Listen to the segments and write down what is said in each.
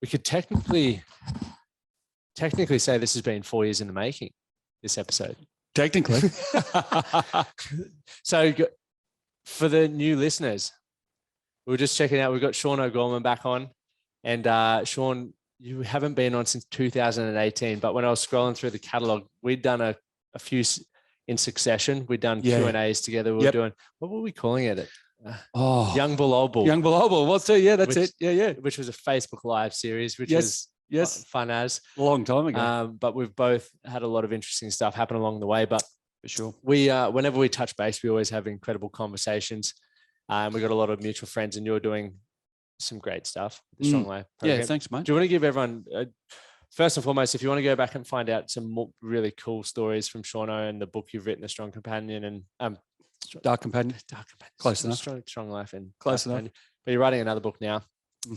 we could technically say this has been 4 years in the making, this episode. Technically. So for the new listeners, we were just checking out, we've got Shaun O'Gorman back on. And Shaun, you haven't been on since 2018, but when I was scrolling through the catalog, we'd done a few in succession. We'd done Q&As together. We were doing, what were we calling it? Young Bull, Old Bull. Young Bull, Old Bull. What's it? Yeah, that's it. Yeah. Which was a Facebook Live series, which was fun as. A long time ago. But we've both had a lot of interesting stuff happen along the way. But for sure, we whenever we touch base, we always have incredible conversations. We got a lot of mutual friends, and you're doing some great stuff. The Strong Life program. Yeah, thanks, mate. Do you want to give everyone, first and foremost, if you want to go back and find out some more really cool stories from Shaun O and the book you've written, The Strong Companion and Dark Companion. Close enough. Strong Life and Close enough. Companion. But you're writing another book now.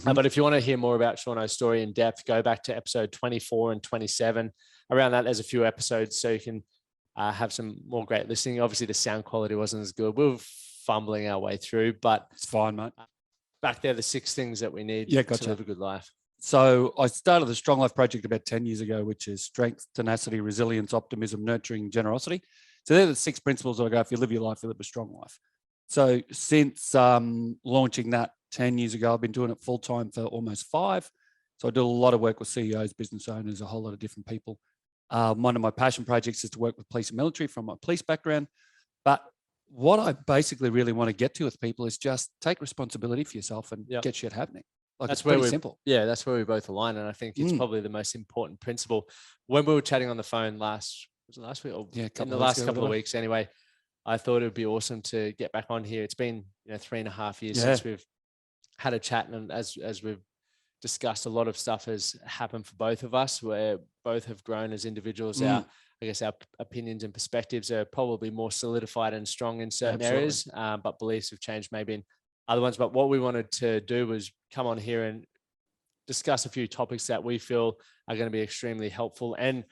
But if you want to hear more about Shaun O's story in depth, go back to episode 24 and 27. Around that, there's a few episodes, so you can have some more great listening. Obviously, the sound quality wasn't as good. We were fumbling our way through, but it's fine, mate. Back there, the 6 things that we need to live a good life. So I started the Strong Life Project about 10 years ago, which is strength, tenacity, resilience, optimism, nurturing, generosity. So they're the 6 principles that I go, if you live your life, you live a strong life. So since launching that 10 years ago, I've been doing it full time for almost 5. So I do a lot of work with CEOs, business owners, a whole lot of different people. One of my passion projects is to work with police and military from my police background. But what I basically really want to get to with people is just take responsibility for yourself and get shit happening. Like, that's pretty simple. Yeah, that's where we both align. And I think it's probably the most important principle. When we were chatting on the phone last week, or in the last couple of weeks anyway, I thought it would be awesome to get back on here. It's been 3.5 years since we've had a chat, and as we've discussed, a lot of stuff has happened for both of us, where both have grown as individuals. Our opinions and perspectives are probably more solidified and strong in certain areas, but beliefs have changed maybe in other ones. But what we wanted to do was come on here and discuss a few topics that we feel are going to be extremely helpful and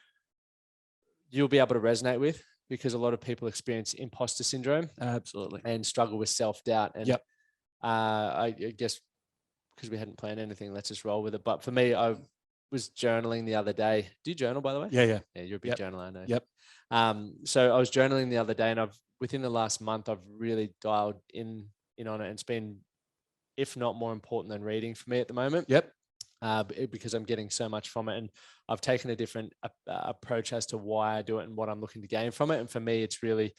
you'll be able to resonate with, because a lot of people experience imposter syndrome. Absolutely. And struggle with self-doubt. And I guess because we hadn't planned anything, let's just roll with it. But for me, I was journaling the other day. Do you journal, by the way? Yeah. Yeah, you're a big journaler, I know. Yep. So I was journaling the other day, and within the last month, I've really dialed in on it. And it's been, if not more important than reading for me at the moment. Yep. Because I'm getting so much from it, and I've taken a different approach as to why I do it and what I'm looking to gain from it. And for me, it's really,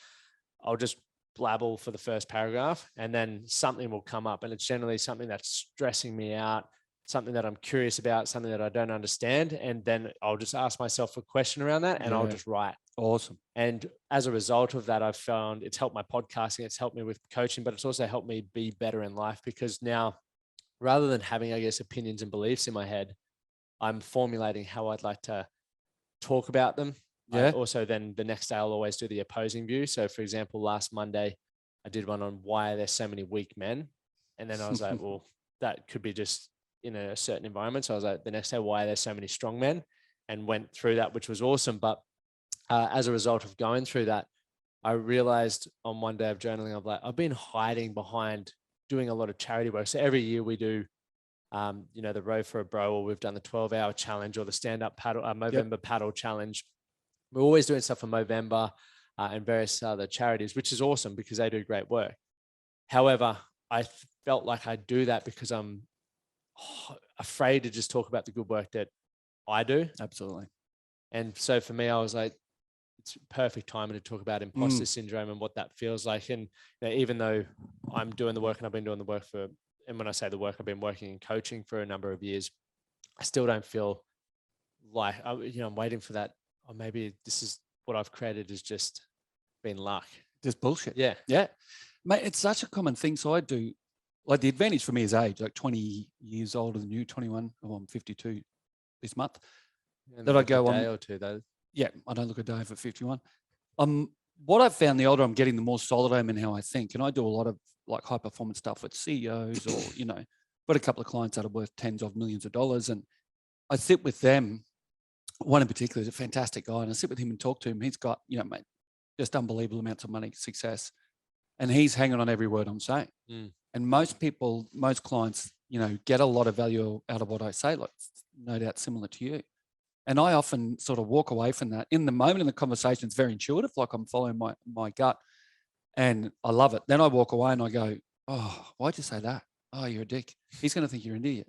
I'll just blabble for the first paragraph, and then something will come up, and it's generally something that's stressing me out, something that I'm curious about, something that I don't understand. And then I'll just ask myself a question around that, and I'll just write. Awesome. And as a result of that, I've found it's helped my podcasting, it's helped me with coaching, but it's also helped me be better in life, because now, rather than having, I guess, opinions and beliefs in my head, I'm formulating how I'd like to talk about them. Yeah. Also, then the next day I'll always do the opposing view. So for example, last Monday, I did one on why are there so many weak men? And then I was like, well, that could be just in a certain environment. So I was like, the next day, why are there so many strong men? And went through that, which was awesome. But as a result of going through that, I realized on one day of journaling, I've been hiding behind doing a lot of charity work. So every year we do, the Row for a Bro, or we've done the 12-hour challenge, or the stand-up paddle, Movember paddle challenge. We're always doing stuff for Movember and various other charities, which is awesome because they do great work. However, I felt like I do that because I'm afraid to just talk about the good work that I do. Absolutely. And so for me, I was like, it's perfect timing to talk about imposter syndrome and what that feels like. And even though I'm doing the work, and I've been doing the work and when I say the work, I've been working in coaching for a number of years, I still don't feel like, I'm waiting for that. Or maybe this is what I've created is just been luck. Just bullshit. Yeah. Yeah. Mate, it's such a common thing. So I do, like, the advantage for me is age, like 20 years older than you, 21. Oh, I'm 52 this month. And that I go a on. day or two though. Yeah, I don't look a day over 51. What I've found, the older I'm getting, the more solid I am in how I think. And I do a lot of like high performance stuff with CEOs or, got a couple of clients that are worth tens of millions of dollars. And I sit with them. One in particular is a fantastic guy. And I sit with him and talk to him. He's got, mate, just unbelievable amounts of money, success. And he's hanging on every word I'm saying. And most people, most clients, get a lot of value out of what I say, like no doubt similar to you. And I often sort of walk away from that. In the moment in the conversation, it's very intuitive, like I'm following my gut, and I love it. Then I walk away and I go, oh, why'd you say that? Oh, you're a dick. He's going to think you're an idiot.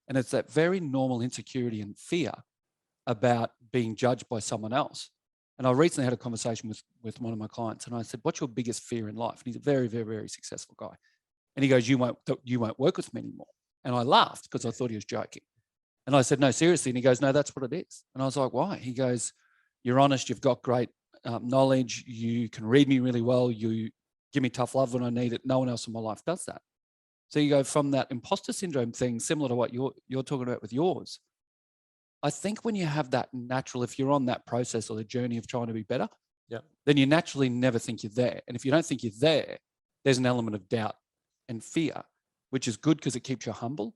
And it's that very normal insecurity and fear about being judged by someone else. And I recently had a conversation with one of my clients, and I said, what's your biggest fear in life? And he's a very, very, very successful guy. And he goes, you won't work with me anymore. And I laughed because I thought he was joking. And I said, no, seriously. And he goes, no, that's what it is. And I was like, why? He goes, you're honest. You've got great knowledge. You can read me really well. You give me tough love when I need it. No one else in my life does that. So you go from that imposter syndrome thing, similar to what you're talking about with yours. I think when you have that natural, if you're on that process or the journey of trying to be better, then you naturally never think you're there. And if you don't think you're there, there's an element of doubt and fear, which is good because it keeps you humble.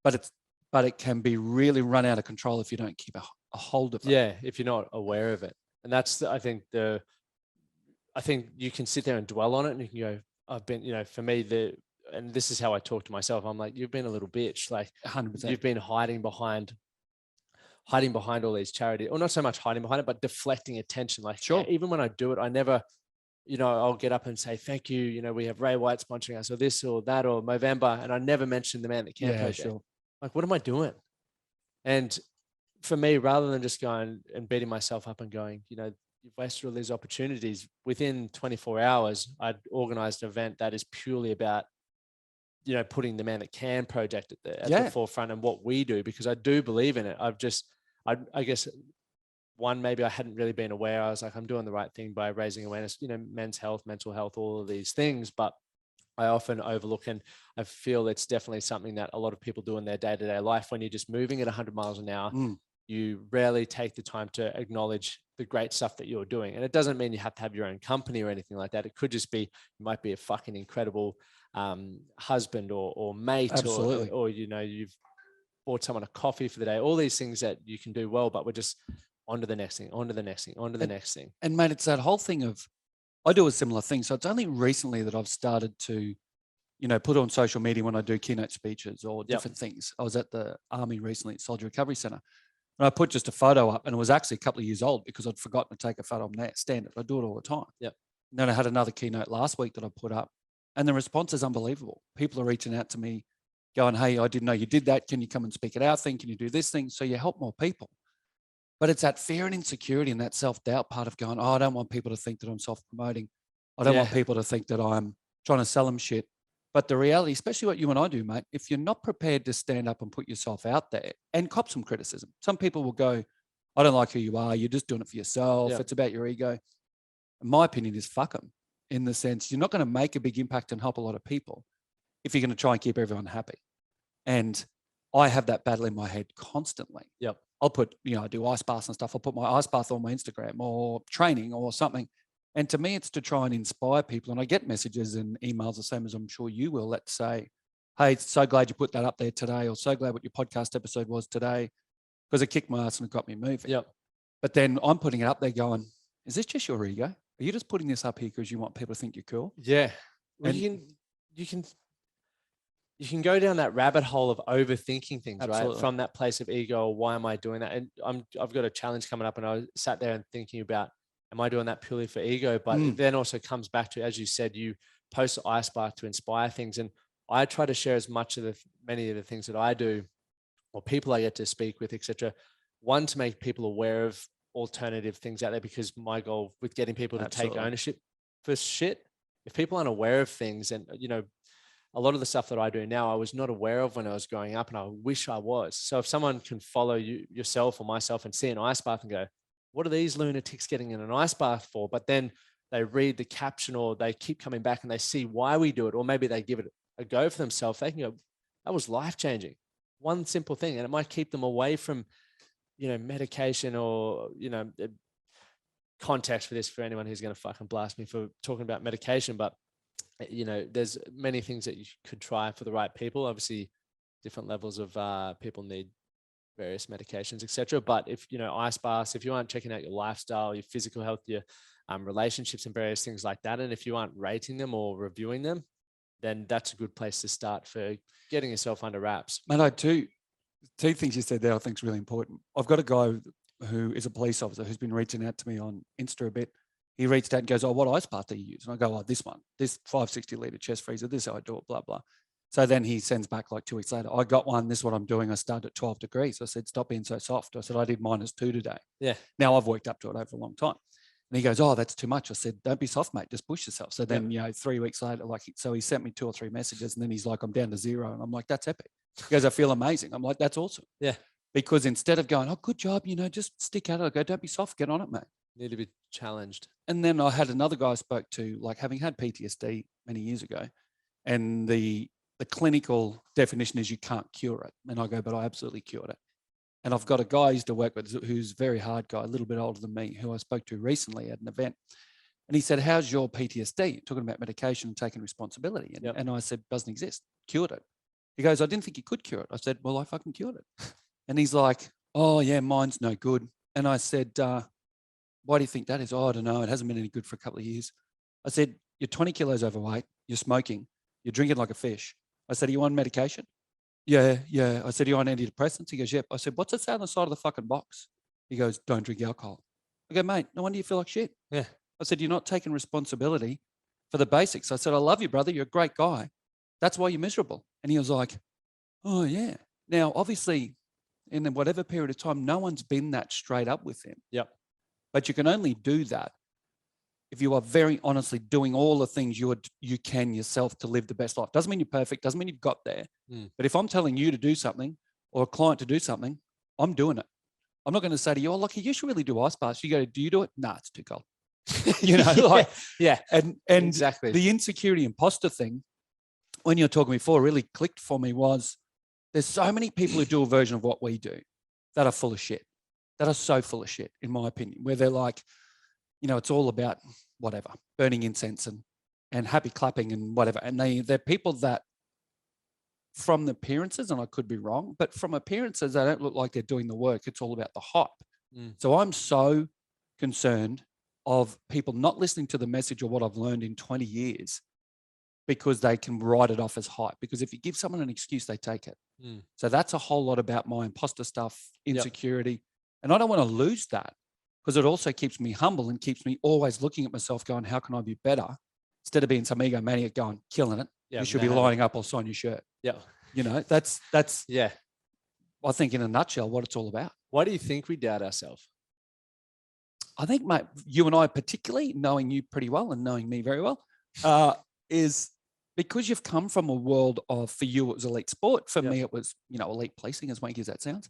But it can be really run out of control if you don't keep a hold of it. Yeah, if you're not aware of it. And that's, I think you can sit there and dwell on it and you can go, I've been, for me, and this is how I talk to myself. I'm like, you've been a little bitch. Like 100%. You've been hiding behind all these charities, or not so much hiding behind it, but deflecting attention. Like, sure. Even when I do it, I never, I'll get up and say, thank you. We have Ray White sponsoring us, or this or that, or Movember. And I never mention the Man That Can project. Sure. Like, what am I doing? And for me, rather than just going and beating myself up and going, you've wasted all these opportunities, within 24 hours, I'd organized an event that is purely about, putting the Man That Can project at the forefront and what we do, because I do believe in it. I guess maybe I hadn't really been aware. I was like, I'm doing the right thing by raising awareness, men's health, mental health, all of these things, but I often overlook, and I feel it's definitely something that a lot of people do in their day-to-day life. When you're just moving at 100 miles an hour, you rarely take the time to acknowledge the great stuff that you're doing. And it doesn't mean you have to have your own company or anything like that. It could just be, you might be a fucking incredible husband or mate. Absolutely. or you've bought someone a coffee for the day, all these things that you can do well, but we're just on to the next thing, on to the next thing, on to the next thing. And mate, it's that whole thing of, I do a similar thing. So it's only recently that I've started to, put on social media when I do keynote speeches or different things. I was at the Army recently at Soldier Recovery Center, and I put just a photo up, and it was actually a couple of years old because I'd forgotten to take a photo on that standard. I do it all the time. Yep. And then I had another keynote last week that I put up, and the response is unbelievable. People are reaching out to me going, hey, I didn't know you did that. Can you come and speak at our thing? Can you do this thing? So you help more people. But it's that fear and insecurity and that self-doubt part of going, oh, I don't want people to think that I'm self-promoting. I don't want people to think that I'm trying to sell them shit. But the reality, especially what you and I do, mate, if you're not prepared to stand up and put yourself out there and cop some criticism, some people will go, I don't like who you are. You're just doing it for yourself. It's about your ego. My opinion is fuck them, in the sense you're not going to make a big impact and help a lot of people if you're going to try and keep everyone happy. And I have that battle in my head constantly. Yep. I'll put, I do ice baths and stuff. I'll put my ice bath on my Instagram or training or something. And to me, it's to try and inspire people. And I get messages and emails the same as I'm sure you will, that say, hey, so glad you put that up there today, or so glad what your podcast episode was today, because it kicked my ass and it got me moving. Yep. But then I'm putting it up there going, is this just your ego? Are you just putting this up here because you want people to think you're cool? Yeah. Well, you can go down that rabbit hole of overthinking things, Absolutely. right? From that place of ego, why am I doing that? And I've got a challenge coming up, and I sat there and thinking about, am I doing that purely for ego? But it then also comes back to, as you said, you post ice bath to inspire things. And I try to share as many of the things that I do, or people I get to speak with, etc. One, to make people aware of alternative things out there, because my goal with getting people to take ownership for shit, if people aren't aware of things, and a lot of the stuff that I do now, I was not aware of when I was growing up, and I wish I was. So if someone can follow yourself or myself and see an ice bath and go, what are these lunatics getting in an ice bath for? But then they read the caption, or they keep coming back and they see why we do it, or maybe they give it a go for themselves. They can go, that was life-changing. One simple thing, and it might keep them away from, medication, or, context for this, for anyone who's going to fucking blast me for talking about medication. But, there's many things that you could try for the right people. Obviously, different levels of people need various medications, etc. But if, ice baths, if you aren't checking out your lifestyle, your physical health, your relationships and various things like that, and if you aren't rating them or reviewing them, then that's a good place to start for getting yourself under wraps. Man, I had two things you said there I think is really important. I've got a guy who is a police officer who's been reaching out to me on Insta a bit. He reached out and goes, oh, what ice bath do you use? And I go, oh, this one, this 560-litre chest freezer, this is how I do it, blah, blah. So then he sends back like 2 weeks later, I got one, this is what I'm doing. I started at 12 degrees. I said, stop being so soft. I said, I did -2 today. Yeah. Now I've worked up to it over a long time. And he goes, oh, that's too much. I said, don't be soft, mate. Just push yourself. So then, 3 weeks later, so he sent me 2 or 3 messages and then he's like, I'm down to 0. And I'm like, that's epic. He goes, I feel amazing. I'm like, that's awesome. Yeah. Because instead of going, oh, good job, just stick at it. I go, don't be soft, get on it, mate. Need to be challenged. And then I had another guy I spoke to, like having had PTSD many years ago. And the clinical definition is you can't cure it. And I go, but I absolutely cured it. And I've got a guy I used to work with who's a very hard guy, a little bit older than me, who I spoke to recently at an event. And he said, how's your PTSD? Talking about medication and taking responsibility. And I said, doesn't exist. Cured it. He goes, I didn't think you could cure it. I said, well, I fucking cured it. And he's like, oh, yeah, mine's no good. And I said, why do you think that is? Oh, I don't know. It hasn't been any good for a couple of years. I said, you're 20 kilos overweight. You're smoking. You're drinking like a fish. I said, are you on medication? Yeah. I said, are you on antidepressants? He goes, yep. I said, what's it say on the side of the fucking box? He goes, don't drink alcohol. I go, mate, no wonder you feel like shit. Yeah. I said, you're not taking responsibility for the basics. I said, I love you, brother. You're a great guy. That's why you're miserable. And he was like, oh, yeah. Now, obviously, in whatever period of time, no one's been that straight up with him. Yep. But you can only do that if you are very honestly doing all the things you can yourself to live the best life. Doesn't mean you're perfect. Doesn't mean you've got there. But if I'm telling you to do something or a client to do something, I'm doing it. I'm not going to say to you, oh, Lockie, you should really do ice baths. You go, do you do it? Nah, it's too cold. Yeah. And exactly. The insecurity imposter thing, when you're talking before, really clicked for me was there's so many people who do a version of what we do that are full of shit, that are so full of shit, in my opinion, where they're like, it's all about whatever, burning incense and happy clapping and whatever. And they're people that from the appearances, and I could be wrong, but from appearances, they don't look like they're doing the work. It's all about the hype. So I'm so concerned of people not listening to the message or what I've learned in 20 years because they can write it off as hype. Because if you give someone an excuse, they take it. So that's a whole lot about my imposter stuff, insecurity. Yep. And I don't want to lose that because it also keeps me humble and keeps me always looking at myself going, how can I be better? Instead of being some egomaniac going, killing it. You should be lining up, I'll sign your shirt. Yeah. That's yeah. I think in a nutshell, what it's all about. Why do you think we doubt ourselves? I think, mate, you and I particularly, knowing you pretty well and knowing me very well, is because you've come from a world of, for you, it was elite sport. For me, it was, elite policing, as wanky as that sounds.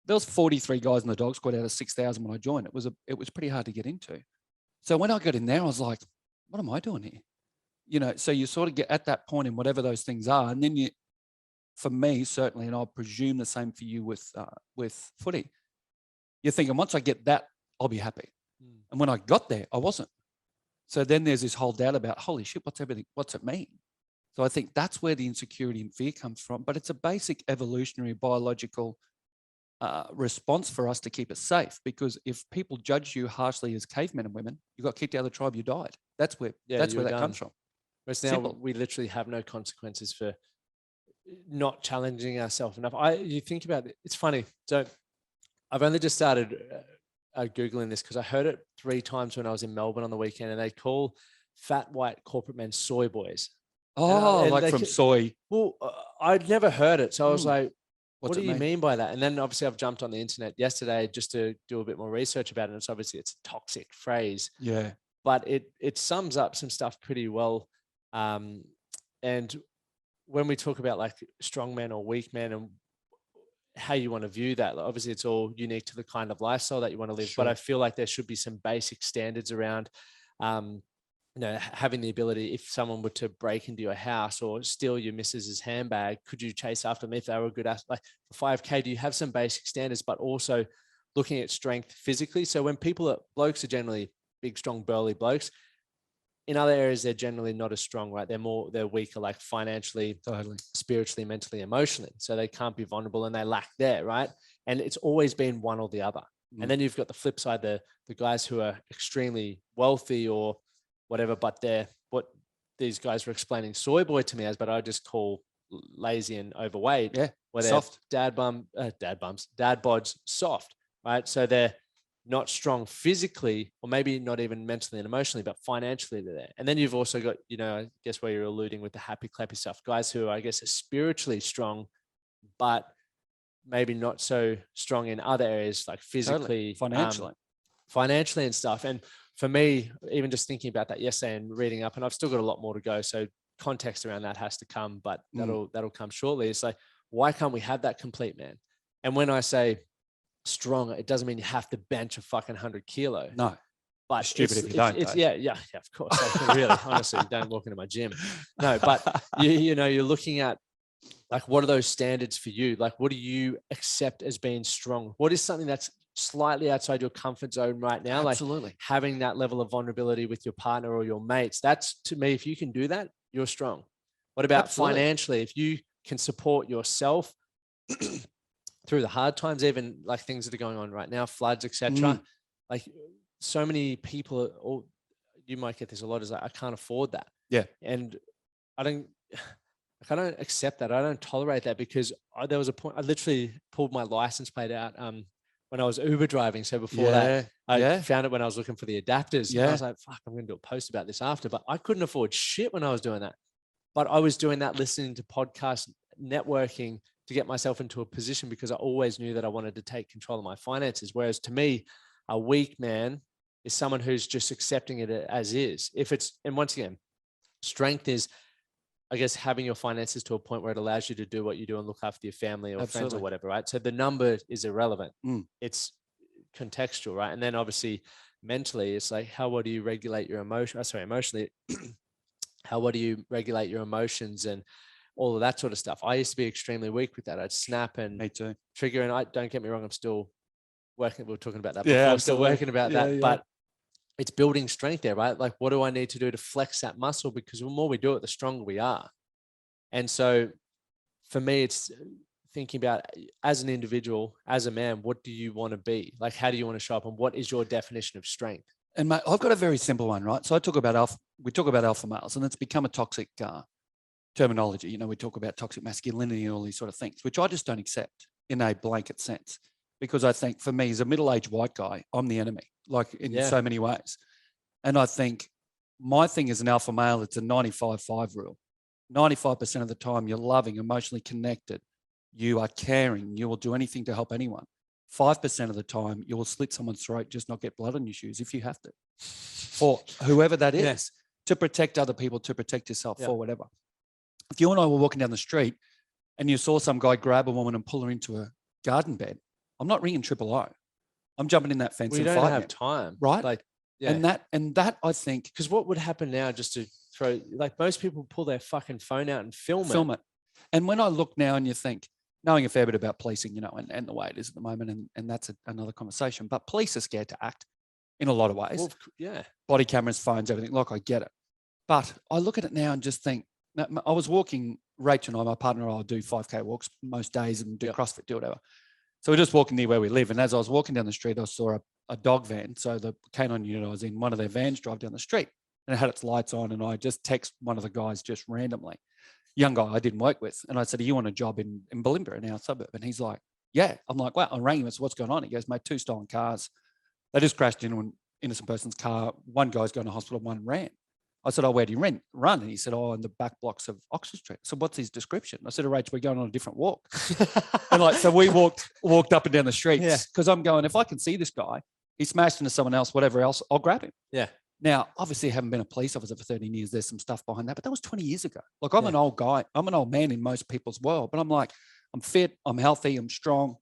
There was 43 guys in the dog squad out of 6,000 when I joined. It was pretty hard to get into. So when I got in there, I was like, what am I doing here? So you sort of get at that point in whatever those things are. And then for me, certainly, and I'll presume the same for you with footy, you're thinking, once I get that, I'll be happy. And when I got there, I wasn't. So then there's this whole doubt about, holy shit, what's it mean? So I think that's where the insecurity and fear comes from. But it's a basic evolutionary biological response for us to keep us safe. Because if people judge you harshly as cavemen and women, you got kicked out of the tribe, you died. That's where that comes from. Whereas now we literally have no consequences for not challenging ourselves enough. You think about it, it's funny. So I've only just started Googling this because I heard it 3 times when I was in Melbourne on the weekend, and they call fat white corporate men soy boys. Oh, and like from soy. Well, I'd never heard it. So I was like, what do you mean by that? And then obviously I've jumped on the internet yesterday just to do a bit more research about it. And it's a toxic phrase. Yeah. But it sums up some stuff pretty well. And when we talk about like strong men or weak men and how you want to view that, like obviously it's all unique to the kind of lifestyle that you want to live. Sure. But I feel like there should be some basic standards around, having the ability, if someone were to break into your house or steal your missus's handbag, could you chase after them if they were a good athlete? Like for 5K, do you have some basic standards, but also looking at strength physically? So when blokes are generally big, strong, burly blokes, in other areas, they're generally not as strong, right? They're weaker, like financially, spiritually, mentally, emotionally. So they can't be vulnerable and they lack there, right? And it's always been one or the other. And then you've got the flip side, the guys who are extremely wealthy or whatever, but these guys were explaining soy boy to me as, but I just call lazy and overweight. Yeah. Where they're Soft. dad bods soft, right? So they're not strong physically, or maybe not even mentally and emotionally, but financially they're there. And then you've also got, I guess where you're alluding with the happy clappy stuff, guys who I guess are spiritually strong, but maybe not so strong in other areas like physically, totally. financially and stuff. And for me, even just thinking about that yesterday and reading up, and I've still got a lot more to go, so context around that has to come, but that'll come shortly. It's like, why can't we have that complete man? And when I say strong, it doesn't mean you have to bench a fucking 100 kilo. No, but stupid if you don't. Yeah, of course. Like, really, honestly, don't walk into my gym. No, but you're looking at, like, what are those standards for you? Like, what do you accept as being strong? What is something that's slightly outside your comfort zone right now? Absolutely. Like having that level of vulnerability with your partner or your mates. That's, to me, if you can do that, you're strong. What about financially? If you can support yourself through the hard times, even like things that are going on right now, floods, etc. Like, so many people, or you might get this a lot, is like, I can't afford that. Yeah. And I don't accept that. I don't tolerate that, because there was a point I literally pulled my license plate out when I was Uber driving. So before that, I found it when I was looking for the adapters. Yeah. And I was like, fuck, I'm going to do a post about this after. But I couldn't afford shit when I was doing that. But I was doing that, listening to podcasts, networking, to get myself into a position, because I always knew that I wanted to take control of my finances. Whereas to me, a weak man is someone who's just accepting it as is. And once again, strength is, I guess, having your finances to a point where it allows you to do what you do and look after your family or friends or whatever, right? So the number is irrelevant. It's contextual, right? And then obviously mentally, it's like, how well do you regulate your emotionally, how well do you regulate your emotions and all of that sort of stuff? I used to be extremely weak with that. I'd snap and Me too. trigger. And don't get me wrong, I'm still working. We were talking about that Yeah, before. absolutely. Still working about that. Yeah. But it's building strength there, right? Like, what do I need to do to flex that muscle? Because the more we do it, the stronger we are. And so for me, it's thinking about, as an individual, as a man, what do you want to be? Like, how do you want to show up? And what is your definition of strength? And mate, I've got a very simple one, right? So we talk about alpha males, and it's become a toxic terminology. We talk about toxic masculinity and all these sort of things, which I just don't accept in a blanket sense, because I think for me, as a middle-aged white guy, I'm the enemy, like in so many ways. And I think my thing as an alpha male, it's a 95-5 rule. 95% of the time, you're loving, emotionally connected. You are caring. You will do anything to help anyone. 5% of the time, you will slit someone's throat, just not get blood on your shoes if you have to, for whoever that is, to protect other people, to protect yourself, for whatever. If you and I were walking down the street and you saw some guy grab a woman and pull her into a garden bed, I'm not ringing triple O. I'm jumping in that fence and fighting. We don't have time, right? Like, and that I think, because what would happen now, just to throw, like, most people pull their fucking phone out and film it. And when I look now and you think, knowing a fair bit about policing, and the way it is at the moment, and that's another conversation, but police are scared to act in a lot of ways. Well, yeah. Body cameras, phones, everything. Like, I get it. But I look at it now and just think, I was walking, Rachel and I, my partner and I, do 5K walks most days and do CrossFit, do whatever. So we're just walking near where we live. And as I was walking down the street, I saw a dog van. So the canine unit I was in, one of their vans drive down the street, and it had its lights on. And I just text one of the guys just randomly, young guy I didn't work with. And I said, are you on a job in Bulimba, in our suburb? And he's like, yeah. I'm like, wow. I rang him and said, what's going on? He goes, mate, 2 stolen cars. They just crashed into an innocent person's car. One guy's going to hospital, one ran. I said, oh, where do you run? And he said, oh, in the back blocks of Oxford Street. So what's his description? I said, oh, Rach, we're going on a different walk. And so we walked up and down the streets, because I'm going, if I can see this guy, he smashed into someone else, whatever else, I'll grab him. Yeah. Now, obviously, I haven't been a police officer for 13 years. There's some stuff behind that, but that was 20 years ago. Like, I'm an old guy. I'm an old man in most people's world, but I'm like, I'm fit, I'm healthy, I'm strong.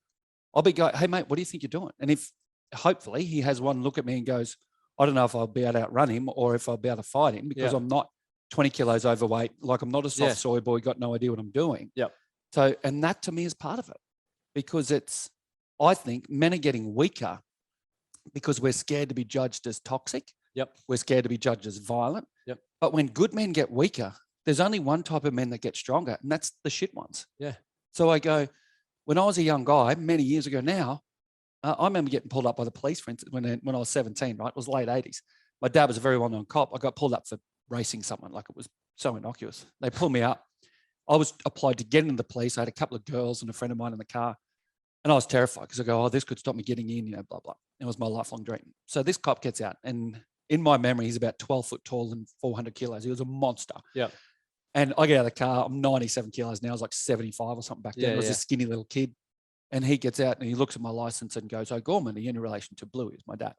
I'll be going, hey, mate, what do you think you're doing? And if hopefully he has one look at me and goes, I don't know if I'll be able to outrun him or if I'll be able to fight him, because I'm not 20 kilos overweight. Like, I'm not a soft soy boy, got no idea what I'm doing. Yep. So, and that to me is part of it, because I think men are getting weaker because we're scared to be judged as toxic. Yep. We're scared to be judged as violent. Yep. But when good men get weaker, there's only one type of men that get stronger, and that's the shit ones. Yeah. So I go, when I was a young guy, many years ago now, I remember getting pulled up by the police, for instance, when I was 17, right? It was late 80s. My dad was a very well-known cop. I got pulled up for racing someone, like it was so innocuous. They pull me up. I was applied to get into the police. I had a couple of girls and a friend of mine in the car. And I was terrified because I go, oh, this could stop me getting in, blah, blah. It was my lifelong dream. So this cop gets out, and in my memory, he's about 12 foot tall and 400 kilos. He was a monster. Yeah. And I get out of the car. I'm 97 kilos now. I was like 75 or something back then. I was a skinny little kid. And he gets out and he looks at my license and goes, O'Gorman, are you in relation to Bluey? Is my dad.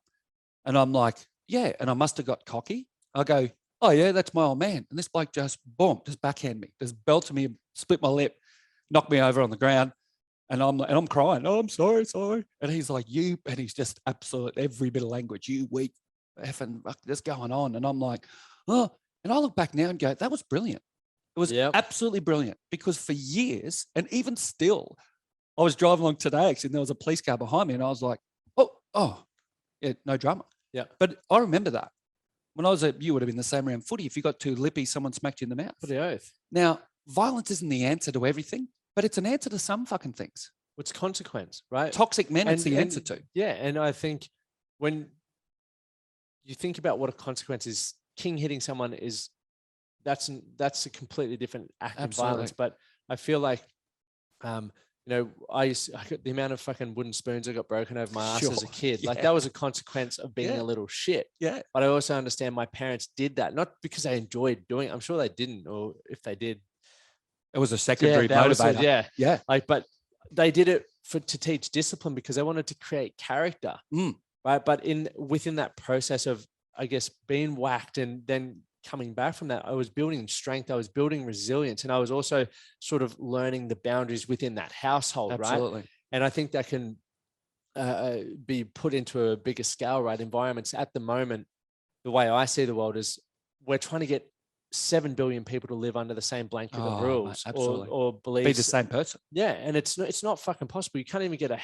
And I'm like, yeah. And I must have got cocky. I go, oh, yeah, that's my old man. And this bloke just, boom, just backhand me, just belted me, split my lip, knocked me over on the ground. And I'm crying. Oh, I'm sorry. And he's like, you, and he's just absolute every bit of language, you weak effing fuck, this going on. And I'm like, oh, and I look back now and go, that was brilliant. It was absolutely brilliant, because for years, and even still, I was driving along today actually, and there was a police car behind me, and I was like, oh, yeah, no drama. Yeah. But I remember that. When I was you would have been the same around footy. If you got too lippy, someone smacked you in the mouth. For the oath. Now, violence isn't the answer to everything, but it's an answer to some fucking things. It's consequence, right? Toxic men, it's the answer to. Yeah. And I think when you think about what a consequence is, King hitting someone is, that's a completely different act of violence. But I feel like, I got the amount of fucking wooden spoons I got broken over my ass as a kid. Like that was a consequence of being a little shit. Yeah. But I also understand my parents did that, not because they enjoyed doing it. I'm sure they didn't, or if they did, it was a secondary motivator. Yeah. But they did it to teach discipline, because they wanted to create character. Right. But within that process of, I guess, being whacked and then coming back from that, I was building strength, I was building resilience, and I was also sort of learning the boundaries within that household. Absolutely. Right. And I think that can be put into a bigger scale, right? Environments at the moment, the way I see the world is we're trying to get 7 billion people to live under the same blanket of rules, mate, or beliefs. Be the same person. Yeah. And it's not fucking possible. You can't even get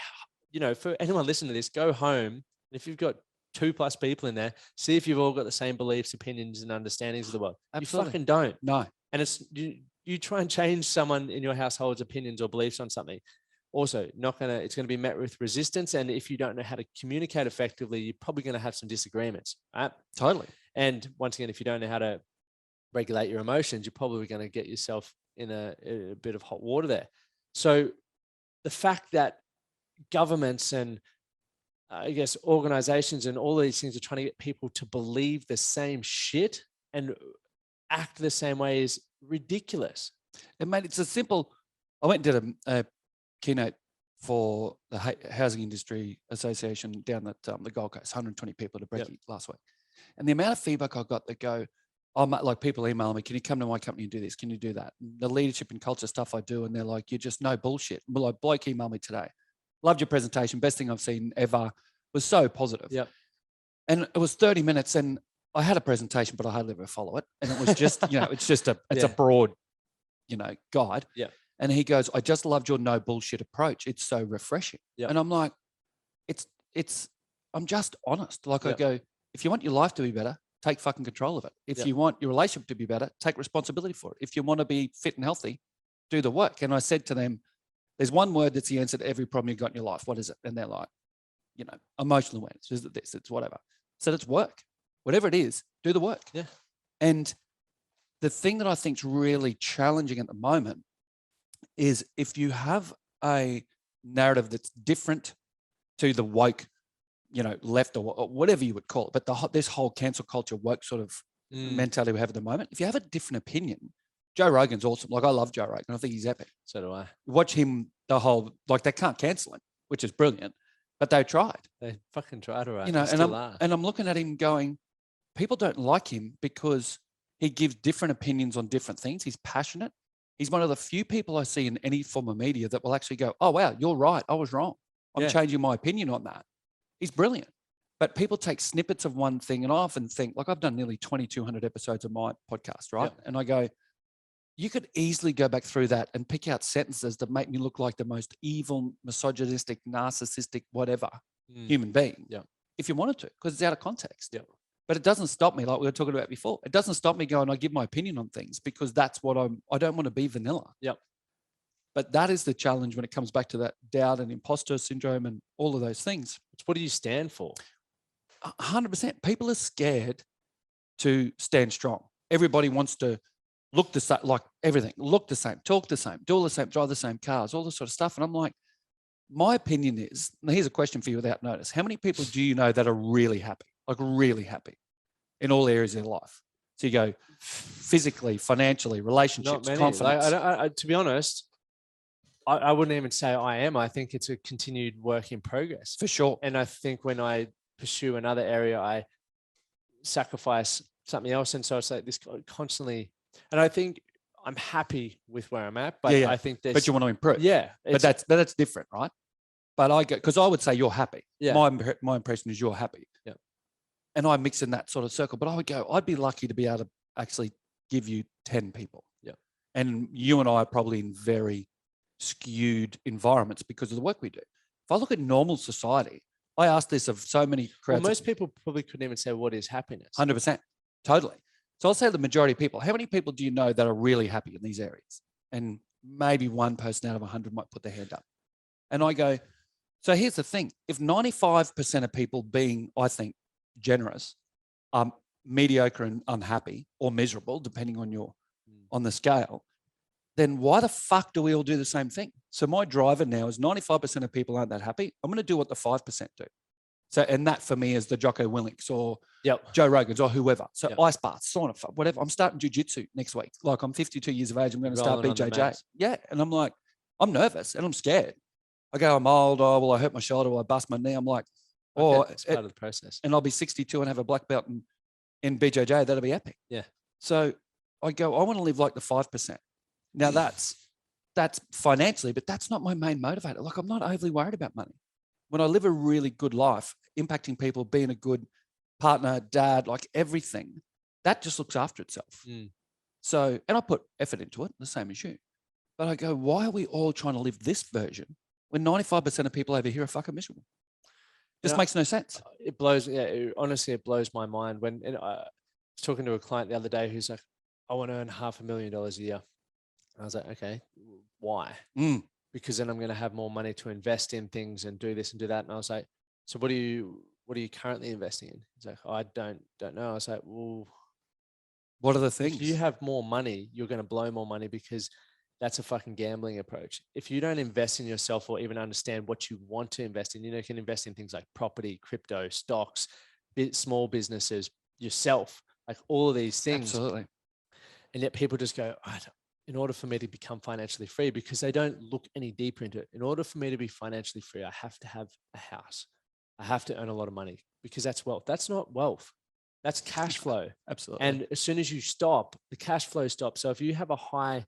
for anyone listening to this, go home. And if you've got 2+ people in there, see if you've all got the same beliefs, opinions, and understandings of the world. Absolutely. You fucking don't. No. And it's you try and change someone in your household's opinions or beliefs on something. Also, it's going to be met with resistance. And if you don't know how to communicate effectively, you're probably going to have some disagreements. Right? Totally. And once again, if you don't know how to regulate your emotions, you're probably going to get yourself in a bit of hot water there. So the fact that governments and I guess organizations and all these things are trying to get people to believe the same shit and act the same way is ridiculous. And mate, it's a simple. I went and did a keynote for the Housing Industry Association down at the Gold Coast, 120 people at a break last week. And the amount of feedback I got that go, like people email me, can you come to my company and do this? Can you do that? And the leadership and culture stuff I do, and they're like, you just know bullshit. Well, like bloke emailed me today. Loved your presentation. Best thing I've seen ever. Was so positive. Yep. And it was 30 minutes, and I had a presentation, but I hardly ever follow it. And it was just, it's a broad, guide. Yeah. And he goes, I just loved your no bullshit approach. It's so refreshing. Yep. And I'm like, I'm just honest. Like I go, if you want your life to be better, take fucking control of it. If you want your relationship to be better, take responsibility for it. If you want to be fit and healthy, do the work. And I said to them, there's one word that's the answer to every problem you've got in your life. What is it? And they're like, emotional awareness. Is it this? It's whatever. So it's work. Whatever it is, do the work. Yeah. And the thing that I think is really challenging at the moment is if you have a narrative that's different to the woke, left or whatever you would call it, but this whole cancel culture woke sort of mentality we have at the moment, if you have a different opinion, Joe Rogan's awesome. Like I love Joe Rogan. I think he's epic. So do I. Watch him they can't cancel him, which is brilliant. But they tried. They fucking tried, all right. And I'm looking at him going, people don't like him because he gives different opinions on different things. He's passionate. He's one of the few people I see in any form of media that will actually go, oh, wow, you're right. I was wrong. I'm changing my opinion on that. He's brilliant. But people take snippets of one thing. And I often think, like I've done nearly 2,200 episodes of my podcast, right? And I go, you could easily go back through that and pick out sentences that make me look like the most evil, misogynistic, narcissistic, whatever human being. Yeah. If you wanted to, because it's out of context. Yeah. But it doesn't stop me, like we were talking about before. It doesn't stop me going, I give my opinion on things because that's what I don't want to be vanilla. Yeah. But that is the challenge when it comes back to that doubt and imposter syndrome and all of those things. What do you stand for? 100%. People are scared to stand strong. Everybody wants to look the same, like everything, look the same, talk the same, do all the same, drive the same cars, all this sort of stuff. And I'm like, my opinion is, now here's a question for you without notice. How many people do you know that are really happy, like really happy in all areas of their life? So you go physically, financially, relationships, Not many. confidence. Like, to be honest, I wouldn't even say I am. I think it's a continued work in progress. For sure. And I think when I pursue another area, I sacrifice something else. And so it's like this constantly, and I think I'm happy with where I'm at, but I think there's, but you want to improve. Yeah. But that's different, right? But I go, because I would say you're happy. Yeah. My impression is you're happy. Yeah. And I mix in that sort of circle, but I would go, I'd be lucky to be able to actually give you 10 people. Yeah. And you and I are probably in very skewed environments because of the work we do. If I look at normal society, I ask this of so many crowds. Well, most people probably couldn't even say what is happiness. 100%. Totally. So I'll say the majority of people. How many people do you know that are really happy in these areas? And maybe one person out of 100 might put their hand up. And I go, so here's the thing. If 95% of people being, I think, generous, mediocre and unhappy or miserable, depending on the scale, then why the fuck do we all do the same thing? So my driver now is 95% of people aren't that happy. I'm going to do what the 5% do. So, and that for me is the Jocko Willinks or Joe Rogan's or whoever. So ice baths, sauna, whatever. I'm starting jiu-jitsu next week. Like I'm 52 years of age. I'm going to start BJJ. Yeah. And I'm like, I'm nervous and I'm scared. I go, I'm old. Oh, well, I hurt my shoulder. Or I bust my knee. I'm like, it's part of the process. And I'll be 62 and have a black belt in BJJ. That'll be epic. Yeah. So I go, I want to live like the 5%. Now that's financially, but that's not my main motivator. Like I'm not overly worried about money. When I live a really good life, impacting people, being a good partner, dad, like everything, that just looks after itself. So, and I put effort into it, the same as you. But I go, why are we all trying to live this version when 95% of people over here are fucking miserable? This makes no sense. It blows. Yeah, honestly, it blows my mind. I was talking to a client the other day who's like, I want to earn $500,000 a year. I was like, okay, why? Because then I'm going to have more money to invest in things and do this and do that. And I was like, so what are you currently investing in? He's like, I don't know. I was like, well, what are the things? If you have more money, you're going to blow more money because that's a fucking gambling approach. If you don't invest in yourself or even understand what you want to invest in, you can invest in things like property, crypto, stocks, small businesses, yourself, like all of these things. Absolutely. And yet people just go, in order for me to become financially free, because they don't look any deeper into it. In order for me to be financially free, I have to have a house. I have to earn a lot of money because that's wealth. That's not wealth. That's cash flow. Absolutely. And as soon as you stop, the cash flow stops. So if you have a high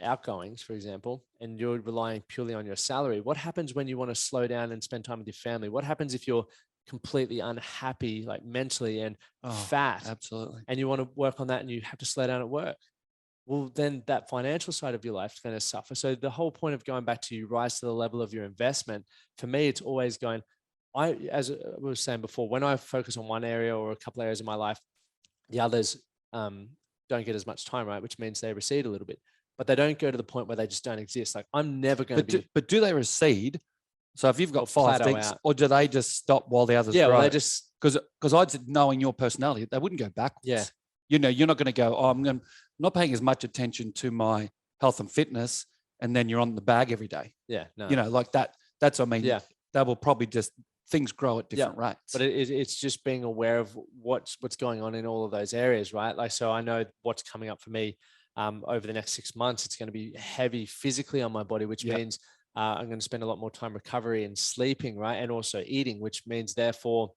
outgoings, for example, and you're relying purely on your salary, what happens when you want to slow down and spend time with your family? What happens if you're completely unhappy, like mentally and fat? Absolutely. And you want to work on that and you have to slow down at work. Well, then that financial side of your life is going to suffer. So the whole point of going back to you rise to the level of your investment, for me, it's always going, as I was saying before, when I focus on one area or a couple areas of my life, the others don't get as much time, right? Which means they recede a little bit, but they don't go to the point where they just don't exist. Like I'm never going to be. But do they recede? So if you've got 5 things, or do they just stop while the others grow? Well, they just, because I'd say, knowing your personality, they wouldn't go backwards. Yeah. You're not going to go, I'm not paying as much attention to my health and fitness, and then you're on the bag every day. Yeah, no. Like that. That's what I mean. Yeah. They will probably just, things grow at different rates. But it's just being aware of what's going on in all of those areas, right? Like, so I know what's coming up for me over the next 6 months. It's going to be heavy physically on my body, which means I'm going to spend a lot more time recovery and sleeping, right? And also eating, which means therefore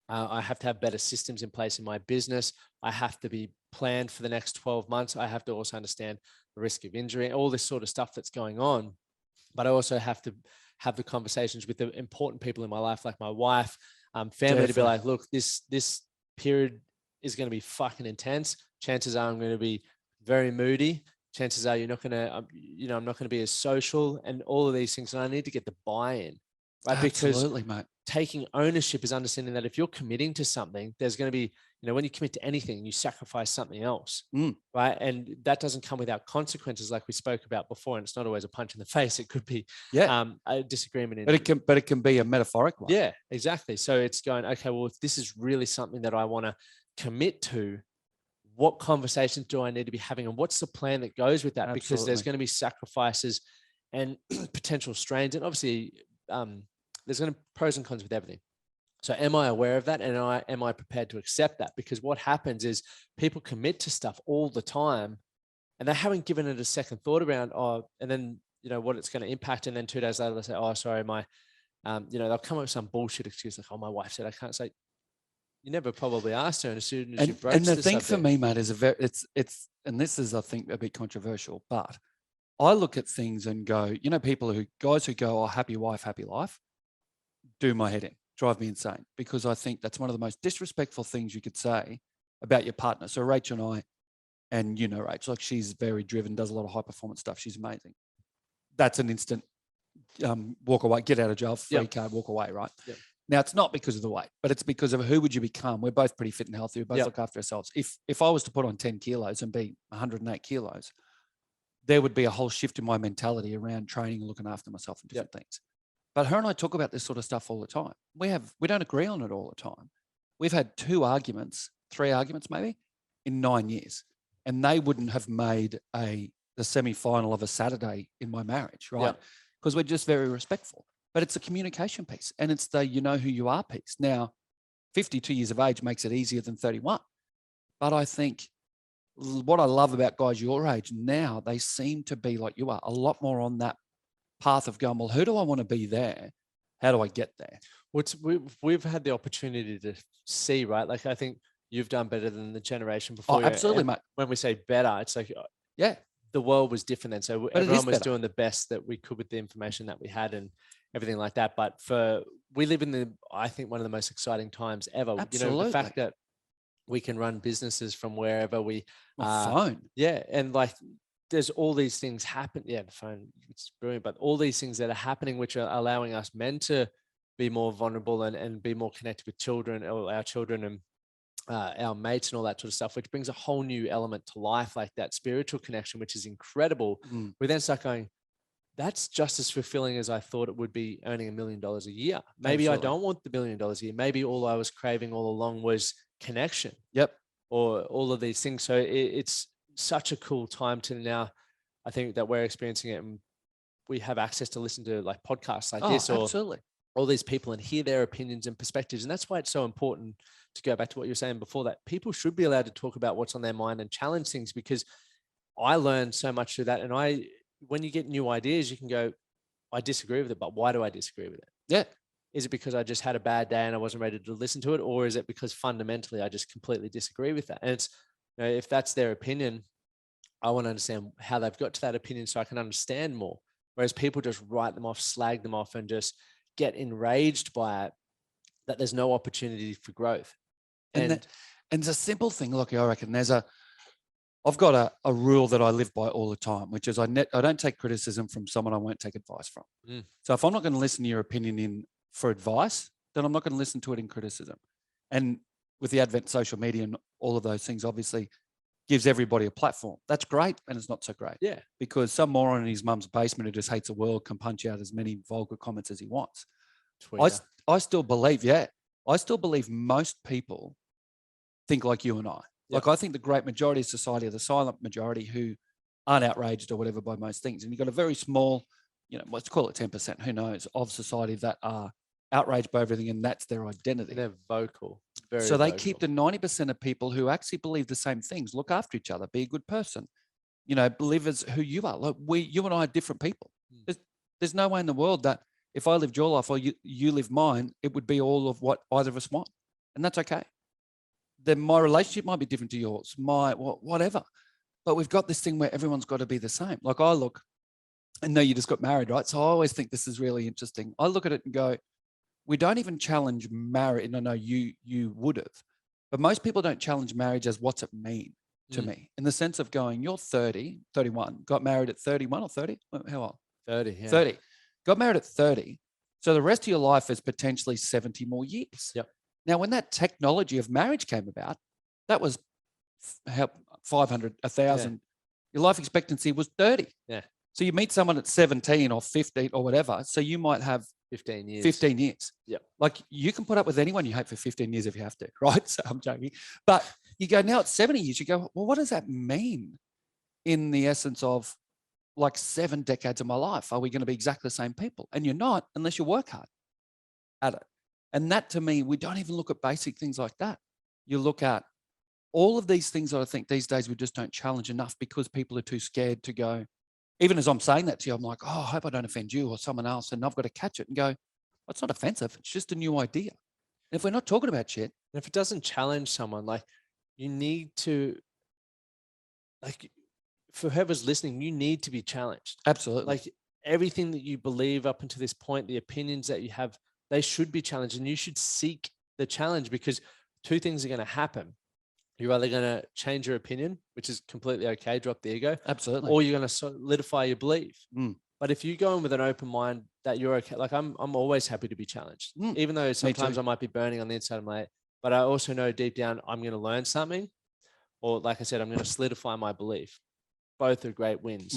I have to have better systems in place in my business. I have to be planned for the next 12 months. I have to also understand the risk of injury, all this sort of stuff that's going on. But I also have to have the conversations with the important people in my life, like my wife, family, Definitely. To be like, look, this period is going to be fucking intense. Chances are I'm going to be very moody. Chances are you're not going to, I'm not going to be as social and all of these things. And I need to get the buy-in, right? Absolutely, because mate. Taking ownership is understanding that if you're committing to something, there's going to be, when you commit to anything, you sacrifice something else, right? And that doesn't come without consequences, like we spoke about before. And it's not always a punch in the face. It could be a disagreement. But it can be a metaphoric one. Yeah, exactly. So it's going, okay, well, if this is really something that I want to commit to, what conversations do I need to be having, and what's the plan that goes with that? Because there's going to be sacrifices and potential strains, and obviously there's going to be pros and cons with everything. So am I aware of that? And am I prepared to accept that? Because what happens is people commit to stuff all the time and they haven't given it a second thought around, and then, what it's going to impact. And then 2 days later, they say, oh, sorry, they'll come up with some bullshit excuse like, oh, my wife said I can't. Say, you never probably asked her. And as soon as you broach and the thing subject, for me, Matt, is it's, and this is, I think, a bit controversial, but I look at things and go, guys who go, oh, happy wife, happy life, do my head in, drive me insane, because I think that's one of the most disrespectful things you could say about your partner. So Rachel and I, and Rachel, like, she's very driven, does a lot of high performance stuff. She's amazing. That's an instant walk away, get out of jail, free card, walk away, right? Yep. Now, it's not because of the weight, but it's because of who would you become. We're both pretty fit and healthy. We both look after ourselves. If I was to put on 10 kilos and be 108 kilos, there would be a whole shift in my mentality around training and looking after myself and different things. But her and I talk about this sort of stuff all the time. We don't agree on it all the time. We've had 3 arguments maybe in 9 years, and they wouldn't have made the semi-final of a Saturday in my marriage, right? Because we're just very respectful. But it's a communication piece, and it's the who you are piece. Now, 52 years of age makes it easier than 31. But I think what I love about guys your age now, they seem to be like you are, a lot more on that path of going, well, who do I want to be there? How do I get there? We've had the opportunity to see, right? Like, I think you've done better than the generation before. Oh, absolutely, mate. When we say better, it's like, the world was different then. So everyone was doing the best that we could with the information that we had and everything like that. But we live in I think one of the most exciting times ever. Absolutely. The fact that we can run businesses from wherever we phone. Yeah. And like, there's all these things happen. Yeah, the phone, it's brilliant. But all these things that are happening, which are allowing us men to be more vulnerable and be more connected with children, or our children, and our mates and all that sort of stuff, which brings a whole new element to life, like that spiritual connection, which is incredible. We then start going, that's just as fulfilling as I thought it would be, earning $1 million a year. Maybe I don't want the $1 million a year. Maybe all I was craving all along was connection. Or all of these things. So it's such a cool time to now, I think, that we're experiencing it, and we have access to listen to like podcasts like this, or all these people, and hear their opinions and perspectives. And that's why it's so important, to go back to what you were saying before, that people should be allowed to talk about what's on their mind and challenge things, because I learned so much through that. And when you get new ideas, you can go, I disagree with it, but why do I disagree with it? Yeah. Is it because I just had a bad day and I wasn't ready to listen to it? Or is it because fundamentally I just completely disagree with that? And it's, if that's their opinion, I want to understand how they've got to that opinion so I can understand more. Whereas people just write them off, slag them off, and just get enraged by it, that there's no opportunity for growth. And it's a simple thing. Look, I reckon I've got a rule that I live by all the time, which is I don't take criticism from someone I won't take advice from. So if I'm not going to listen to your opinion for advice, then I'm not going to listen to it in criticism. And with the advent of social media and all of those things, obviously gives everybody a platform. That's great, and it's not so great. Yeah. Because some moron in his mum's basement who just hates the world can punch out as many vulgar comments as he wants. I still believe most people think like you and I. Like, I think the great majority of society are the silent majority who aren't outraged or whatever by most things. And you've got a very small, let's call it 10%, who knows, of society that are outraged by everything, and that's their identity. They're vocal. So they keep the 90% of people who actually believe the same things, look after each other, be a good person, believe as who you are. Like, you and I are different people. There's no way in the world that if I lived your life or you live mine, it would be all of what either of us want. And that's okay. Then my relationship might be different to yours, whatever. But we've got this thing where everyone's got to be the same. Like, I look, and know you just got married, right? So I always think this is really interesting. I look at it and go, we don't even challenge marriage. And I know you would have, but most people don't challenge marriage as what's it mean to me, in the sense of going, you're 30, 31, got married at 31 or 30? How old? 30, yeah. 30. Got married at 30. So the rest of your life is potentially 70 more years. Yep. Now, when that technology of marriage came about, that was 500, 1,000. Yeah. Your life expectancy was 30. Yeah. So you meet someone at 17 or 15 or whatever. So you might have 15 years. 15 years. Yep. Like, you can put up with anyone you hate for 15 years if you have to, right? So I'm joking. But You go, now it's 70 years. You go, well, what does that mean in the essence of like 7 decades of my life? Are we going to be exactly the same people? And you're not unless you work hard at it. And that, to me, we don't even look at basic things like that. You look at all of these things that I think these days we just don't challenge enough because people are too scared to go. Even as I'm saying that to you, I'm like, oh, I hope I don't offend you or someone else. And I've got to catch it and go, well, it's not offensive. It's just a new idea. And if we're not talking about shit. And if it doesn't challenge someone, like, you need to, like, for whoever's listening, you need to be challenged. Absolutely. Like, everything that you believe up until this point, the opinions that you have, they should be challenged, and you should seek the challenge, because two things are going to happen. You're either going to change your opinion, which is completely okay, drop the ego. Absolutely. Or you're going to solidify your belief. Mm. But if you go in with an open mind that you're okay, like I'm always happy to be challenged, even though sometimes I might be burning on the inside of my head, but I also know deep down I'm going to learn something, or like I said, I'm going to solidify my belief. Both are great wins.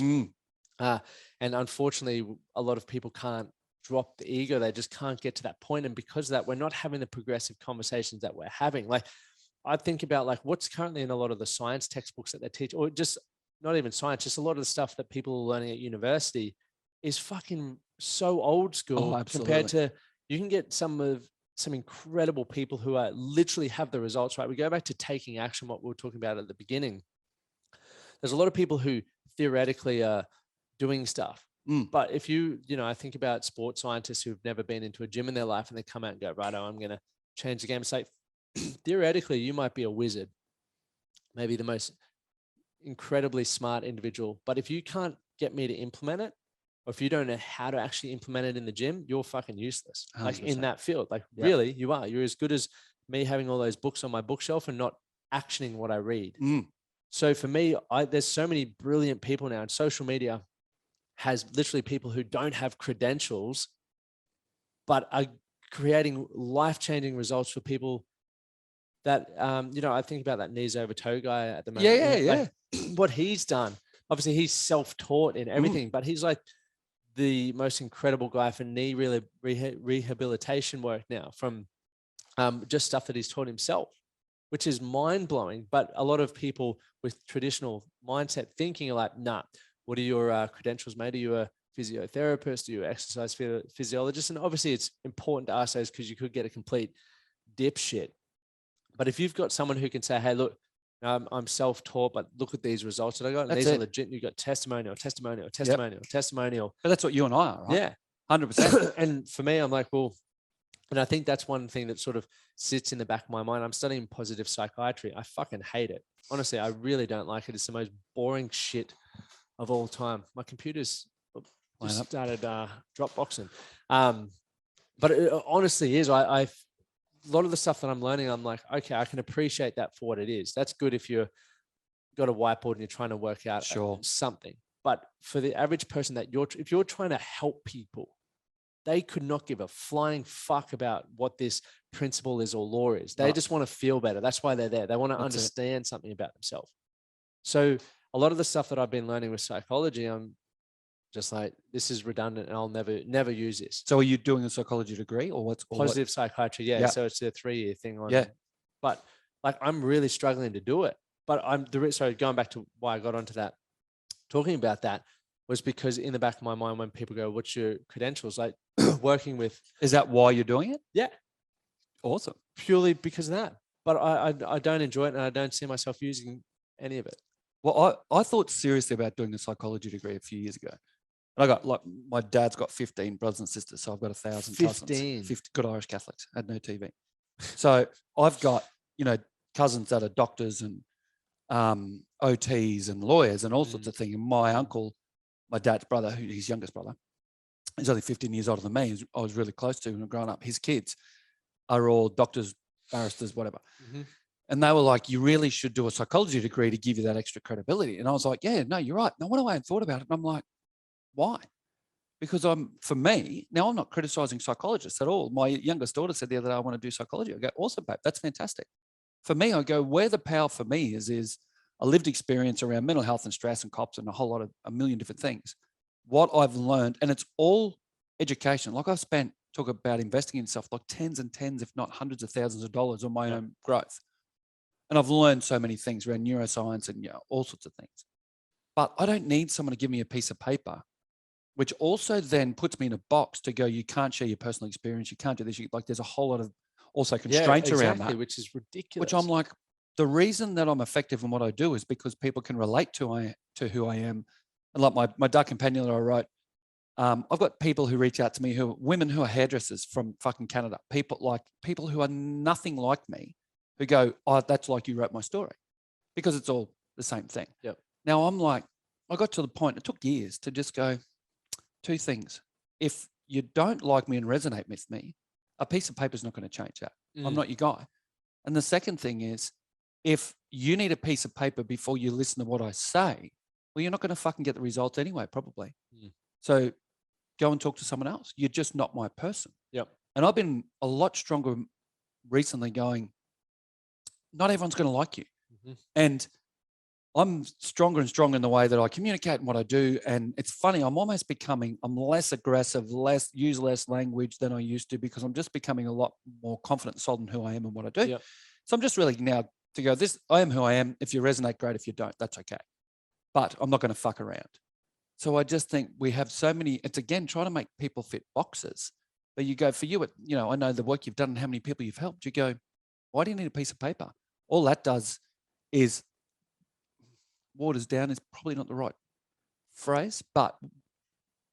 And unfortunately, a lot of people can't drop the ego. They just can't get to that point. And because of that, we're not having the progressive conversations that we're having. Like, I think about like what's currently in a lot of the science textbooks that they teach, or just not even science, just a lot of the stuff that people are learning at university is fucking so old school compared to, you can get some incredible people who are literally have the results, right? We go back to taking action, what we were talking about at the beginning. There's a lot of people who theoretically are doing stuff. But if I think about sports scientists who've never been into a gym in their life and they come out and go, righto, I'm going to change the game. It's like, theoretically, you might be a wizard, maybe the most incredibly smart individual. But if you can't get me to implement it, or if you don't know how to actually implement it in the gym, you're fucking useless. 100%. Like in that field, like really you are. You're as good as me having all those books on my bookshelf and not actioning what I read. So for me, there's so many brilliant people now, and social media has literally people who don't have credentials, but are creating life-changing results for people that, I think about that knees over toe guy at the moment. Like, what he's done, obviously he's self-taught in everything, but he's like the most incredible guy for knee rehabilitation work now, from just stuff that he's taught himself, which is mind-blowing. But a lot of people with traditional mindset thinking are like, nah, what are your credentials, mate? Are you a physiotherapist? Are you an exercise physiologist? And obviously it's important to ask those because you could get a complete dipshit. But if you've got someone who can say, hey, look, I'm self-taught, but look at these results that I got. And these are legit. You've got testimonial. But that's what you and I are, right? Yeah. 100%. And for me, I'm like, well, and I think that's one thing that sort of sits in the back of my mind. I'm studying positive psychiatry. I fucking hate it. Honestly, I really don't like it. It's the most boring shit of all time. My computer's just started Dropboxing. But it honestly is. A lot of the stuff that I'm learning, I'm like, okay, I can appreciate that for what it is. That's good if you've got a whiteboard and you're trying to work out something. But for the average person if you're trying to help people, they could not give a flying fuck about what this principle is or law is. They just want to feel better. That's why they're there. They want to understand something about themselves. So a lot of the stuff that I've been learning with psychology, I'm just like, this is redundant and I'll never use this. So are you doing a psychology degree or what's positive psychiatry? Yeah. So it's a 3-year thing on but like, I'm really struggling to do it. But going back to why I got onto that, talking about that was because in the back of my mind, when people go, what's your credentials? Like working with. Is that why you're doing it? Yeah. Awesome. Purely because of that. But I don't enjoy it and I don't see myself using any of it. Well, I thought seriously about doing a psychology degree a few years ago. And I got, like, my dad's got 15 brothers and sisters, so I've got 1,000 cousins. 50 good Irish Catholics, had no TV. So I've got, cousins that are doctors and OTs and lawyers and all sorts of things. And my uncle, my dad's brother, his youngest brother, he's only 15 years older than me. I was really close to him growing up. His kids are all doctors, barristers, whatever. And they were like, you really should do a psychology degree to give you that extra credibility. And I was like, yeah, no, you're right. No wonder I hadn't thought about it. And I'm like, why? Because for me, now I'm not criticizing psychologists at all. My youngest daughter said the other day, I want to do psychology. I go, awesome, babe, that's fantastic. For me, I go, where the power for me is a lived experience around mental health and stress and cops and a million different things. What I've learned, and it's all education. Like I've talk about investing in stuff like tens and tens, if not hundreds of thousands of dollars on my own growth. And I've learned so many things around neuroscience and all sorts of things. But I don't need someone to give me a piece of paper, which also then puts me in a box to go, you can't share your personal experience. You can't do this. Like there's a whole lot of also constraints around that. Which is ridiculous. Which I'm like, the reason that I'm effective in what I do is because people can relate to who I am. And like my Dark Companion that I wrote, I've got people who reach out to me women who are hairdressers from fucking Canada, people who are nothing like me, who go, oh, that's like you wrote my story, because it's all the same thing. Yep. Now I'm like, I got to the point, it took years to just go, two things. If you don't like me and resonate with me, a piece of paper is not going to change that. I'm not your guy. And the second thing is, if you need a piece of paper before you listen to what I say, well, you're not going to fucking get the results anyway, probably. So go and talk to someone else. You're just not my person. Yep. And I've been a lot stronger recently going, not everyone's going to like you. And I'm stronger and stronger in the way that I communicate and what I do. And it's funny, I'm less aggressive, use less language than I used to, because I'm just becoming a lot more confident and solid in who I am and what I do. Yep. So I'm just really now to go, I am who I am. If you resonate, great. If you don't, that's okay. But I'm not going to fuck around. So I just think we have so many, it's again, trying to make people fit boxes. But you go, for you, I know the work you've done and how many people you've helped. You go, why do you need a piece of paper? All that does is waters down, is probably not the right phrase, but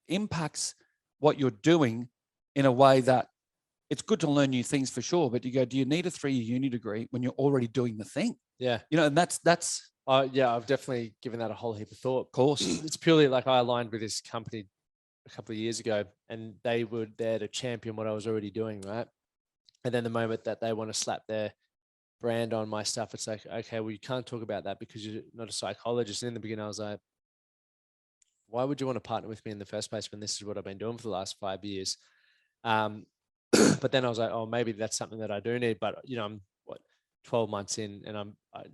impacts what you're doing in a way that it's good to learn new things for sure. But you go, do you need a 3-year uni degree when you're already doing the thing? Yeah. And that's. Yeah, I've definitely given that a whole heap of thought. Of course. It's purely like I aligned with this company a couple of years ago, and they were there to champion what I was already doing, right? And then the moment that they want to slap their brand on my stuff, it's like, okay, well, you can't talk about that because you're not a psychologist. And in the beginning, I was like, why would you want to partner with me in the first place when this is what I've been doing for the last 5 years? But then I was like, oh, maybe that's something that I do need. But, I'm 12 months in, and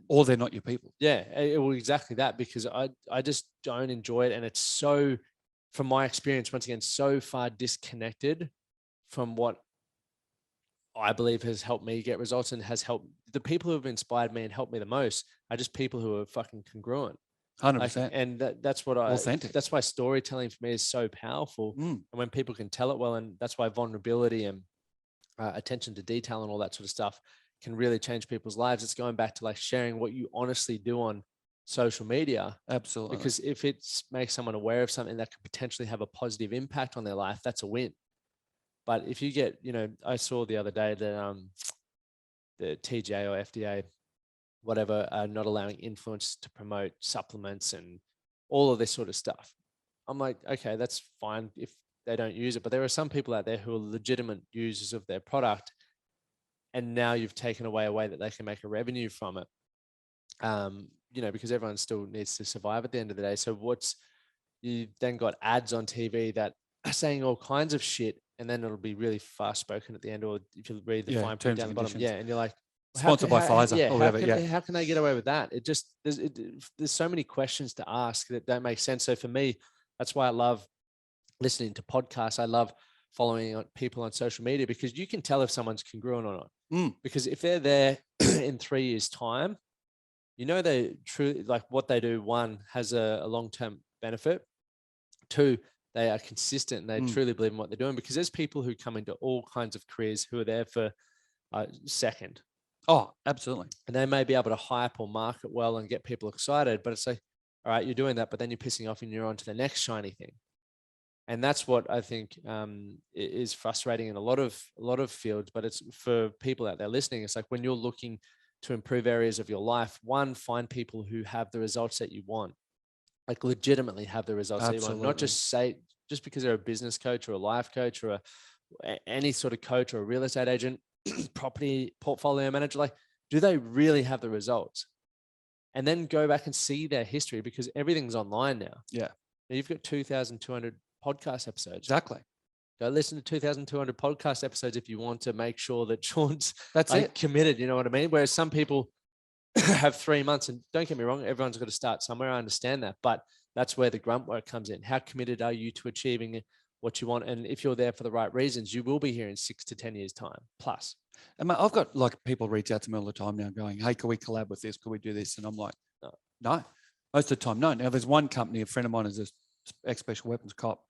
or they're not your people. Yeah, well, exactly that, because I just don't enjoy it. And it's so, from my experience, once again, so far disconnected from what I believe has helped me get results and has helped the people who have inspired me and helped me the most are just people who are fucking congruent. 100%. And that's what authentic. That's why storytelling for me is so powerful. And when people can tell it well, and that's why vulnerability and attention to detail and all that sort of stuff can really change people's lives. It's going back to like sharing what you honestly do on social media. Absolutely. Because if it makes someone aware of something that could potentially have a positive impact on their life, that's a win. But if you get, I saw the other day that the TGA or FDA, whatever, are not allowing influencers to promote supplements and all of this sort of stuff. I'm like, okay, that's fine if they don't use it. But there are some people out there who are legitimate users of their product. And now you've taken away a way that they can make a revenue from it, because everyone still needs to survive at the end of the day. So you then got ads on TV that are saying all kinds of shit, and then it'll be really fast spoken at the end, or if you read the fine print down the bottom, and you're like, sponsored by Pfizer or whatever. How can they get away with that? There's so many questions to ask that don't make sense. So for me, that's why I love listening to podcasts. I love following people on social media, because you can tell if someone's congruent or not. Because if they're there in 3 years' time, they truly, like, what they do, one, has a long-term benefit. Two, they are consistent and they truly believe in what they're doing, because there's people who come into all kinds of careers who are there for a second. Oh, absolutely. And they may be able to hype or market well and get people excited, but it's like, all right, you're doing that, but then you're pissing off and you're on to the next shiny thing. And that's what I think is frustrating in a lot of fields, but it's for people out there listening. It's like, when you're looking to improve areas of your life, one, find people who have the results that you want, like legitimately have the results that you want, not just say, just because they're a business coach or a life coach or any sort of coach or a real estate agent, property portfolio manager, like, do they really have the results? And then go back and see their history, because everything's online now. Yeah. Now you've got 2,200 podcast episodes. Exactly. Go listen to 2,200 podcast episodes if you want to make sure that Shaun's it committed. You know what I mean? Whereas some people have 3 months, and don't get me wrong, everyone's got to start somewhere. I understand that, but that's where the grunt work comes in. How committed are you to achieving what you want. And if you're there for the right reasons, you will be here in 6 to 10 years time plus. And I've got like people reach out to me all the time now going, hey, can we collab with this? Can we do this? And I'm like, no. Most of the time, no. Now there's one company, a friend of mine is an ex-special weapons cop,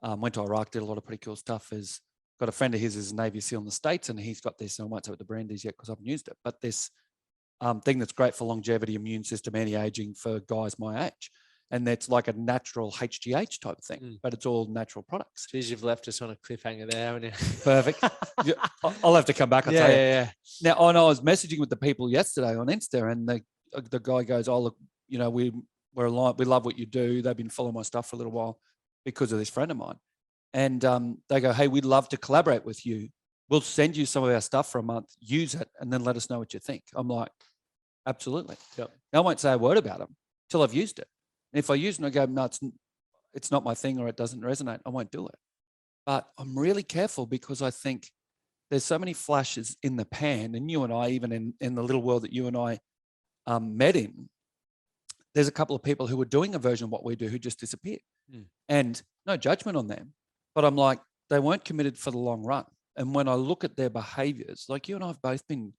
went to Iraq, did a lot of pretty cool stuff. Has got a friend of his is a Navy SEAL in the States, and he's got this, and I won't say what the brand is yet because I haven't used it, but this thing that's great for longevity, immune system, anti-aging for guys my age. And that's like a natural HGH type thing, but it's all natural products. Geez, you've left us on a cliffhanger there, haven't you? Perfect. I'll have to come back. I'll tell you. Yeah. Now, I know I was messaging with the people yesterday on Insta, and the guy goes, "Oh, look, you know, we're aligned. We love what you do. They've been following my stuff for a little while because of this friend of mine." And they go, "Hey, we'd love to collaborate with you. We'll send you some of our stuff for a month. Use it, and then let us know what you think." I'm like, "Absolutely." Yep. Now, I won't say a word about them till I've used it. And if I use it and I go, "No, it's not my thing," or it doesn't resonate, I won't do it. But I'm really careful because I think there's so many flashes in the pan, and you and I, even in the little world that you and I met in, there's a couple of people who were doing a version of what we do who just disappeared. And no judgment on them, but I'm like, they weren't committed for the long run. And when I look at their behaviors, like you and I have both been,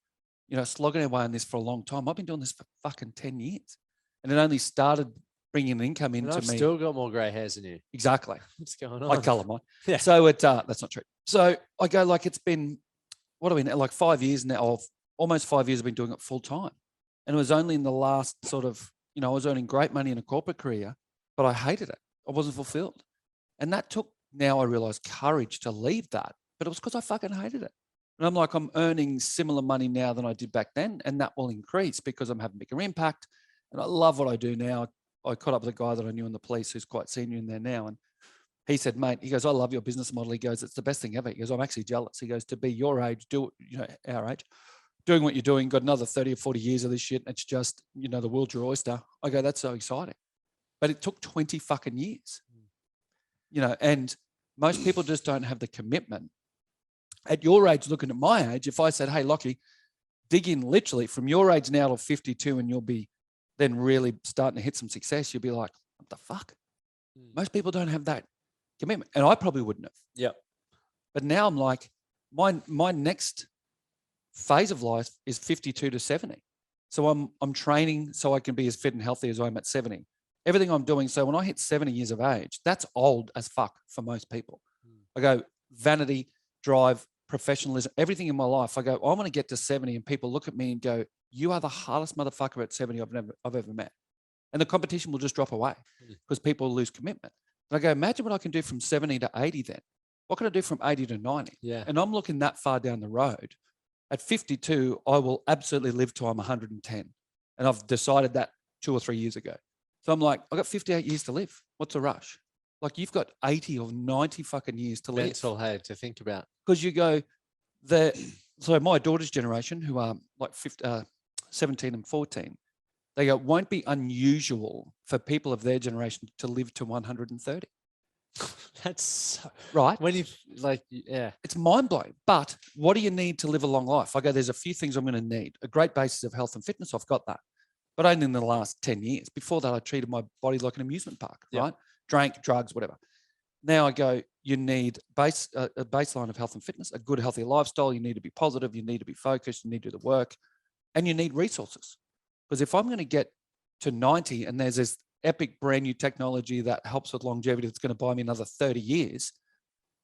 you know, slogging away on this for a long time. I've been doing this for fucking 10 years. And it only started bringing an income into I've me. Still got more grey hairs than you. Exactly. What's going on? I colour mine. Yeah. So that's not true. So I go like, it's been, what do we know? Like 5 years now, or almost 5 years I've been doing it full time. And it was only in the last sort of, you know, I was earning great money in a corporate career, but I hated it. I wasn't fulfilled. And that took, now I realize, courage to leave that. But it was because I fucking hated it. And I'm like, I'm earning similar money now than I did back then. And that will increase because I'm having bigger impact. And I love what I do now. I caught up with a guy that I knew in the police who's quite senior in there now. And he said, mate, he goes, I love your business model. He goes, it's the best thing ever. He goes, I'm actually jealous. He goes, to be your age, do, you know, our age, doing what you're doing, got another 30 or 40 years of this shit. And it's just, you know, the world's your oyster. I go, that's so exciting. But it took 20 fucking years, you know, and most people just don't have the commitment. At your age, looking at my age, if I said, hey, Lockie, dig in literally from your age now to 52 and you'll be then really starting to hit some success, you'll be like, what the fuck? Most people don't have that commitment. And I probably wouldn't have. Yeah. But now I'm like, my next phase of life is 52 to 70. So I'm training so I can be as fit and healthy as I am at 70. Everything I'm doing. So when I hit 70 years of age, that's old as fuck for most people. I go, vanity, drive, professionalism, everything in my life. I go, I want to get to 70 and people look at me and go, you are the hardest motherfucker at 70 I've ever met. And the competition will just drop away because people lose commitment. And I go, imagine what I can do from 70 to 80 then. What can I do from 80 to 90? Yeah. And I'm looking that far down the road. At 52, I will absolutely live till I'm 110. And I've decided that 2 or 3 years ago. So I'm like, I've got 58 years to live. What's a rush? Like you've got 80 or 90 fucking years to live. Mental, hey, to think about. Because you go, so my daughter's generation, who are like 17 and 14, they go, won't be unusual for people of their generation to live to 130. That's so, right. When you like, yeah, it's mind blowing. But what do you need to live a long life? I go, there's a few things I'm going to need. A great basis of health and fitness. I've got that. But only in the last 10 years. Before that, I treated my body like an amusement park, right? Drank, drugs, whatever. Now I go, you need a baseline of health and fitness, a good, healthy lifestyle. You need to be positive. You need to be focused. You need to do the work. And you need resources. Because if I'm going to get to 90 and there's this epic brand new technology that helps with longevity that's going to buy me another 30 years,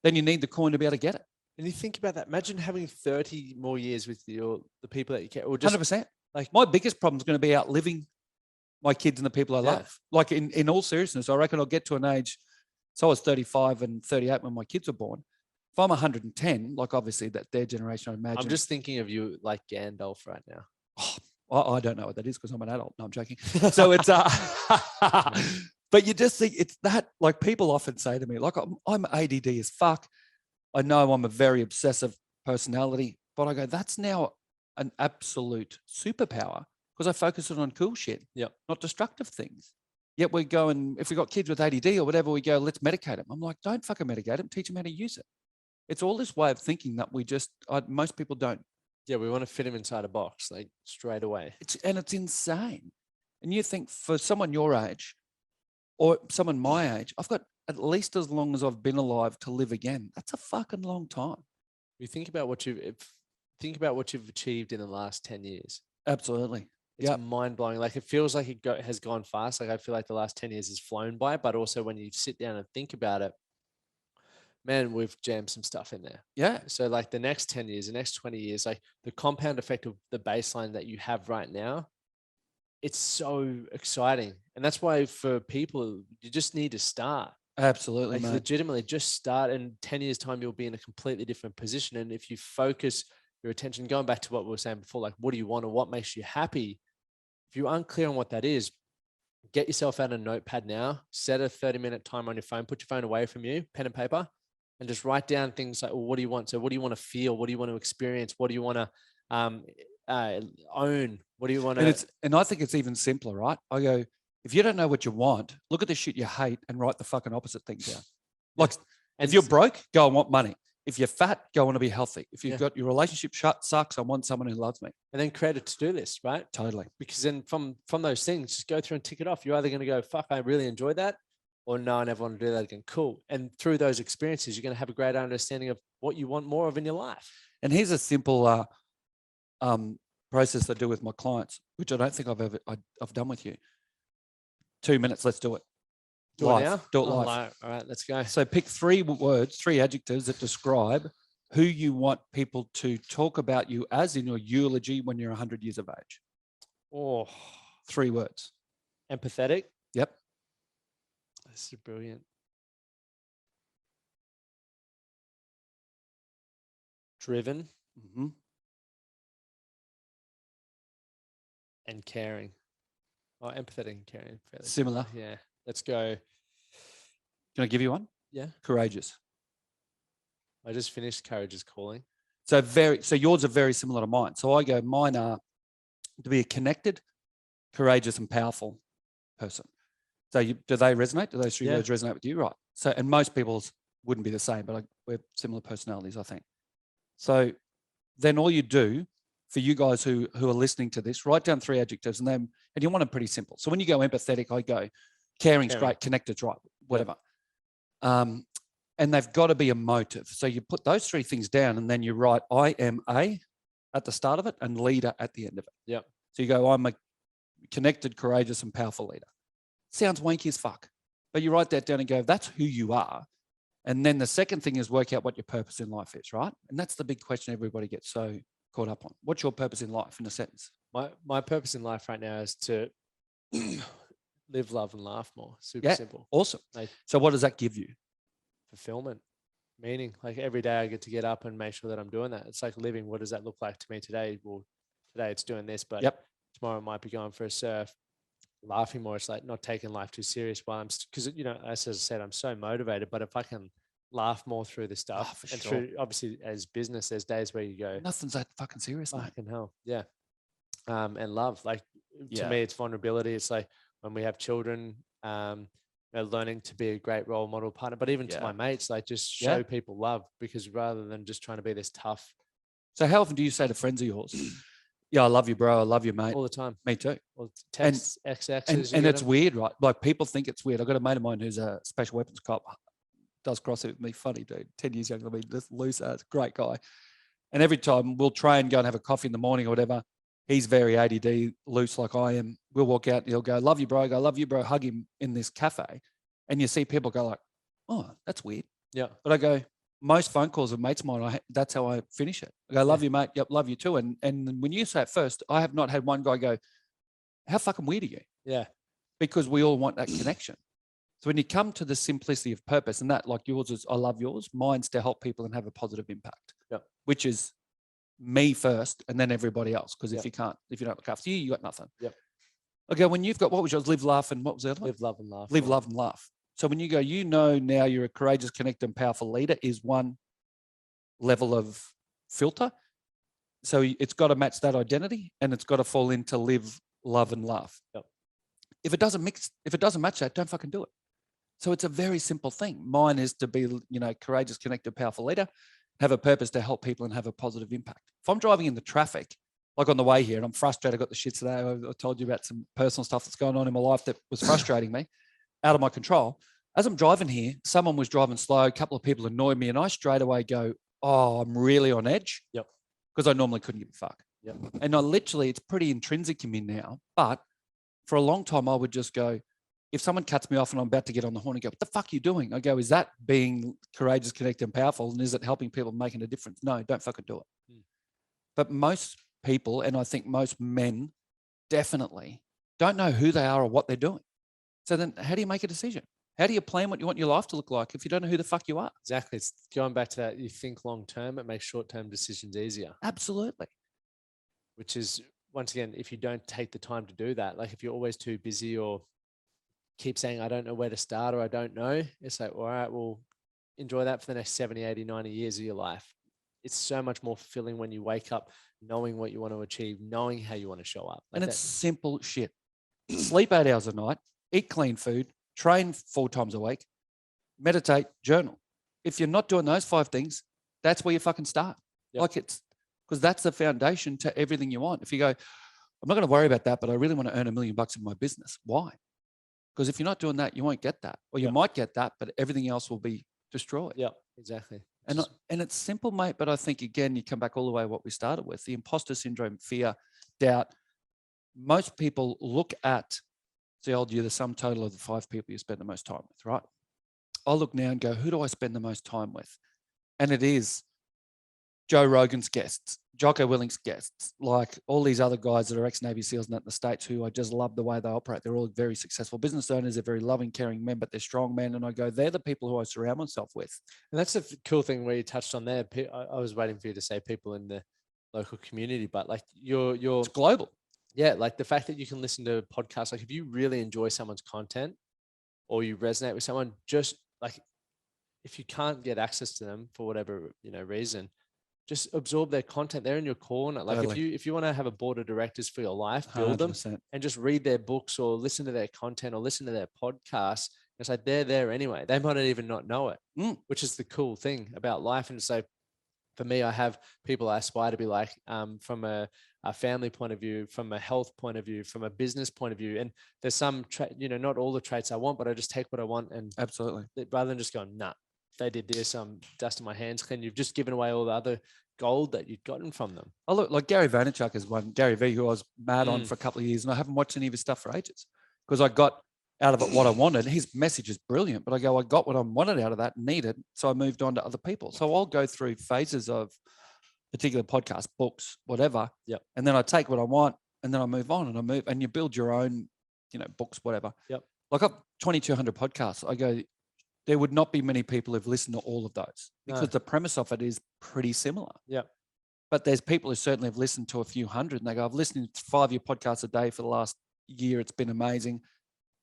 then you need the coin to be able to get it. And you think about that. Imagine having 30 more years with the people that you care. Or just 100%. like my biggest problem is going to be outliving my kids and the people I love. Like in all seriousness, I reckon I'll get to an age. So I was 35 and 38 when my kids were born. If I'm 110, like obviously that their generation, I imagine. I'm just thinking of you like Gandalf right now. Oh, I don't know what that is because I'm an adult. No, I'm joking. So it's, but you just think it's that, like people often say to me, like I'm ADD as fuck. I know I'm a very obsessive personality, but I go, that's now an absolute superpower because I focus it on cool shit, not destructive things. Yet we go and if we got kids with ADD or whatever, we go, let's medicate them. I'm like, don't fucking medicate them. Teach them how to use it. It's all this way of thinking that most people don't. Yeah, we want to fit them inside a box, like straight away. It's insane. And you think for someone your age or someone my age, I've got at least as long as I've been alive to live again. That's a fucking long time. You think about what you've achieved in the last 10 years. Absolutely. It's mind blowing. Like it feels like has gone fast. Like I feel like the last 10 years has flown by, but also when you sit down and think about it, man, we've jammed some stuff in there. Yeah. So like the next 10 years, the next 20 years, like the compound effect of the baseline that you have right now, it's so exciting. And that's why for people, you just need to start. Absolutely, Like mate. legitimately just start, and 10 years time, you'll be in a completely different position. And if you focus your attention, going back to what we were saying before, like what do you want or what makes you happy? If you're unclear on what that is, get yourself out a notepad now, set a 30-minute timer on your phone, put your phone away from you, pen and paper, and just write down things like, well, what do you want? So what do you want to feel? What do you want to experience? What do you want to own? What do you want to? And I think it's even simpler, right? I go, if you don't know what you want, look at the shit you hate and write the fucking opposite thing down. Like, if you're broke, go and want money. If you're fat, go and want to be healthy. If you've got your relationship sucks, I want someone who loves me. And then create a to-do list, right? Totally. Because then from those things, just go through and tick it off. You're either going to go, fuck, I really enjoyed that, or no, I never want to do that again. Cool. And through those experiences, you're going to have a greater understanding of what you want more of in your life. And here's a simple process I do with my clients, which I don't think I've done with you. 2 minutes, let's do it. Do it now? Do it live. All right, let's go. So pick 3 words, 3 adjectives that describe who you want people to talk about you as in your eulogy when you're 100 years of age. Oh, 3 words. Empathetic. Yep. This is brilliant. Driven. Mm-hmm. And caring. Oh, empathetic and caring. Similar. Yeah. Let's go. Can I give you one? Yeah. Courageous. I just finished Courage is Calling. So yours are very similar to mine. So I go, mine are to be a connected, courageous, and powerful person. So do they resonate? Do those 3 words resonate with you? Right. So, and most people's wouldn't be the same, but we're similar personalities, I think. So then all you do for you guys who are listening to this, write down 3 adjectives and you want them pretty simple. So when you go empathetic, I go, caring's great, connected's right, whatever. And they've got to be emotive. So you put those 3 things down and then you write I am a at the start of it and leader at the end of it. Yep. So you go, I'm a connected, courageous, and powerful leader. Sounds wanky as fuck. But you write that down and go, that's who you are. And then the second thing is work out what your purpose in life is, right? And that's the big question everybody gets so caught up on. What's your purpose in life in a sentence? My purpose in life right now is to live, love, and laugh more. Super simple. Awesome. Like, so what does that give you? Fulfillment, meaning. Like every day I get to get up and make sure that I'm doing that. It's like living. What does that look like to me today? Well, today it's doing this, but tomorrow I might be going for a surf. Laughing more. It's like not taking life too serious while I'm, because as I said, I'm so motivated. But if I can laugh more through this stuff, and through obviously as business, there's days where you go, nothing's that fucking serious, mate. Fucking hell, yeah. And love, like to me, it's vulnerability. It's like when we have children, learning to be a great role model partner. But even to my mates, like just show people love, because rather than just trying to be this tough. So how often do you say to friends of yours, yeah, I love you, bro. I love you, mate. All the time. Me too. Well, text, and it's weird, right? Like people think it's weird. I've got a mate of mine who's a special weapons cop, does CrossFit with me. Funny dude, 10 years younger than me, this loose ass, great guy. And every time we'll try and go and have a coffee in the morning or whatever, he's very ADD, loose like I am. We'll walk out and he'll go, love you, bro. I go, love you, bro. Hug him in this cafe. And you see people go like, oh, that's weird. Yeah. But I go, most phone calls with mates of mine, that's how I finish it. I go, love you, mate. Yep, love you too. And when you say it first, I have not had one guy go, how fucking weird are you? Yeah. Because we all want that connection. So when you come to the simplicity of purpose, and that, like yours is, I love yours, mine's to help people and have a positive impact. Yeah. Which is me first and then everybody else. Because if you don't look after you, you got nothing. Yep. Okay, when you've got, what was yours? Live, laugh, and what was the other one? Live, love, and laugh. Live, love, and laugh. So when you go, now you're a courageous, connected, and powerful leader is one level of filter. So it's got to match that identity and it's got to fall into live, love, and laugh. Yep. If it doesn't match that, don't fucking do it. So it's a very simple thing. Mine is to be, courageous, connected, powerful leader, have a purpose to help people and have a positive impact. If I'm driving in the traffic, like on the way here, and I'm frustrated, I got the shit today. I told you about some personal stuff that's going on in my life that was frustrating me, out of my control. As I'm driving here, someone was driving slow, a couple of people annoyed me, and I straight away go, oh, I'm really on edge. Yep. Because I normally couldn't give a fuck. Yep. And I literally, it's pretty intrinsic in me now. But for a long time, I would just go, if someone cuts me off and I'm about to get on the horn and go, what the fuck are you doing? I go, is that being courageous, connected, and powerful? And is it helping people, making a difference? No, don't fucking do it. But most people, and I think most men definitely don't know who they are or what they're doing. So then how do you make a decision? How do you plan what you want your life to look like if you don't know who the fuck you are? Exactly. It's going back to that. You think long term, it makes short term decisions easier. Absolutely. Which is, once again, if you don't take the time to do that, like if you're always too busy or keep saying, I don't know where to start or I don't know, it's like, all right, well, enjoy that for the next 70, 80, 90 years of your life. It's so much more fulfilling when you wake up knowing what you want to achieve, knowing how you want to show up. Like and it's simple shit. Sleep 8 hours a night, eat clean food, train 4 times a week, meditate, journal. If you're not doing those 5 things, that's where you fucking start. Yep. Like it's because that's the foundation to everything you want. If you go, I'm not going to worry about that, but I really want to earn $1 million in my business. Why? Because if you're not doing that, you won't get that. Or you might get that, but everything else will be destroyed. Yeah, exactly. And it's simple, mate. But I think, again, you come back all the way to what we started with, the imposter syndrome, fear, doubt. Most people look at you're the sum total of the 5 people you spend the most time with, right? I look now and go, who do I spend the most time with? And it is Joe Rogan's guests, Jocko Willink's guests, like all these other guys that are ex-Navy SEALs and in the States who I just love the way they operate. They're all very successful business owners. They're very loving, caring men, but they're strong men. And I go, they're the people who I surround myself with. And that's the cool thing where you touched on there. I was waiting for you to say people in the local community, but like it's global. Yeah, like the fact that you can listen to podcasts, like if you really enjoy someone's content or you resonate with someone, just like if you can't get access to them for whatever reason, just absorb their content. They're in your corner. Like Totally. if you want to have a board of directors for your life, build 100%. them and just read their books or listen to their content or listen to their podcasts. It's like they're there anyway. They might even not know it, which is the cool thing about life. And so for me, I have people I aspire to be like, from a family point of view, from a health point of view, from a business point of view. And there's some, not all the traits I want, but I just take what I want. And absolutely, rather than just going, nah, they did this, I'm dusting my hands clean. You've just given away all the other gold that you'd gotten from them. Oh, look, like Gary Vaynerchuk is one, Gary V, who I was mad on for a couple of years, and I haven't watched any of his stuff for ages because I got out of it what I wanted. His message is brilliant, but I got what I wanted out of that, needed. So I moved on to other people. So I'll go through phases of particular podcasts, books, whatever. Yep. And then I take what I want and then I move on and you build your own, books, whatever. Yep. Like I've 2,200 podcasts. I go, there would not be many people who've listened to all of those because the premise of it is pretty similar. Yeah. But there's people who certainly have listened to a few hundred and they go, I've listened to 5 of your podcasts a day for the last year. It's been amazing.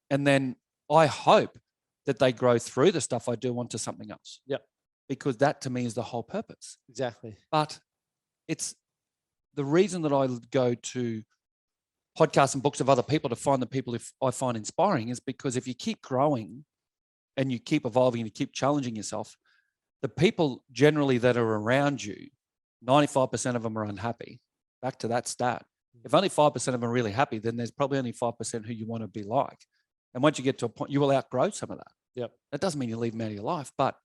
And then I hope that they grow through the stuff I do onto something else. Yeah. Because that to me is the whole purpose. Exactly. But it's the reason that I go to podcasts and books of other people to find the people if I find inspiring is because if you keep growing and you keep evolving and you keep challenging yourself, the people generally that are around you, 95% of them are unhappy. Back to that stat. If only 5% of them are really happy, then there's probably only 5% who you want to be like. And once you get to a point, you will outgrow some of that. Yep. That doesn't mean you leave them out of your life, but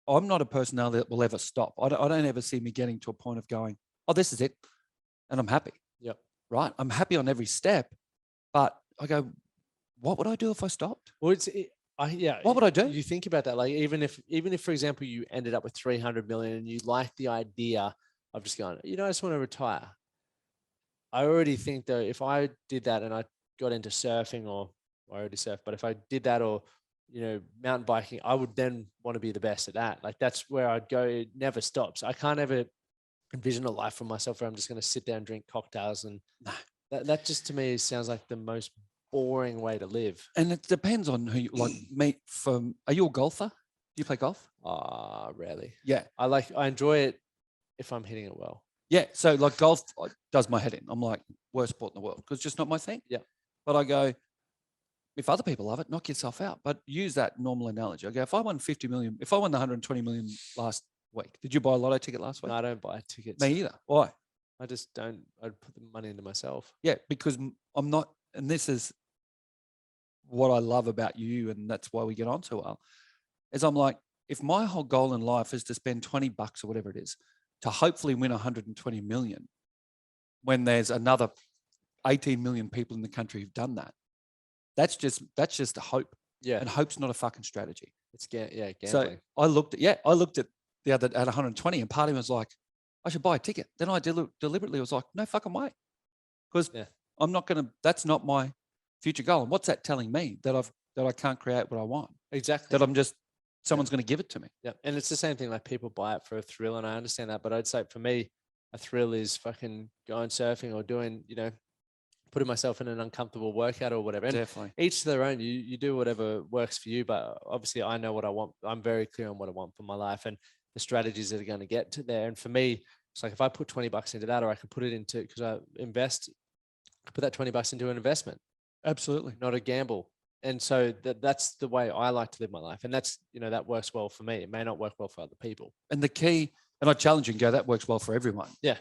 I'm not a personality that will ever stop. I don't ever see me getting to a point of going, oh, this is it. And I'm happy. Yep. Right. I'm happy on every step, but I go, what would I do if I stopped? Well, what would I do? You think about that. Like, even if, for example, you ended up with 300 million and you like the idea of just going, I just want to retire. I already think though, if I did that and I got into surfing or I already surf, but if I did that or, mountain biking, I would then want to be the best at that. Like that's where I'd go. It never stops. I can't ever envision a life for myself where I'm just going to sit there and drink cocktails. And that just to me sounds like the most boring way to live. And it depends on who you like me. Are you a golfer? Do you play golf? Rarely. Yeah. I enjoy it if I'm hitting it well. Yeah. So like golf does my head in. I'm like, worst sport in the world because it's just not my thing. Yeah. But I go, if other people love it, knock yourself out. But use that normal analogy. I go, if I won 50 million, if I won the 120 million last week, did you buy a lotto ticket last week? No, I don't buy tickets. Me either. Why? I just don't. I'd put the money into myself. Yeah, because I'm not, and this is what I love about you, and that's why we get on so well, is I'm like, if my whole goal in life is to spend $20 or whatever it is to hopefully win 120 million, when there's another 18 million people in the country who've done that, that's just a hope. Yeah. And hope's not a fucking strategy. It's gambling. So I looked at the other at 120, and part of me was like, I should buy a ticket. Then I deliberately was like, no fucking way, because I'm not gonna. That's not my future goal. And what's that telling me? That I can't create what I want. Exactly. That I'm just someone's going to give it to me. Yeah, and it's the same thing. Like, people buy it for a thrill, and I understand that. But I'd say for me, a thrill is fucking going surfing or doing, putting myself in an uncomfortable workout or whatever. And Definitely. each to their own. You do whatever works for you. But obviously, I know what I want. I'm very clear on what I want for my life and the strategies that are going to get to there. And for me, it's like, if I put $20 into that, or I could put it into, because I put that $20 into an investment. Absolutely. Not a gamble. And so that's the way I like to live my life. And that's, that works well for me. It may not work well for other people. And the key, and I challenge you and go, that works well for everyone. Yeah.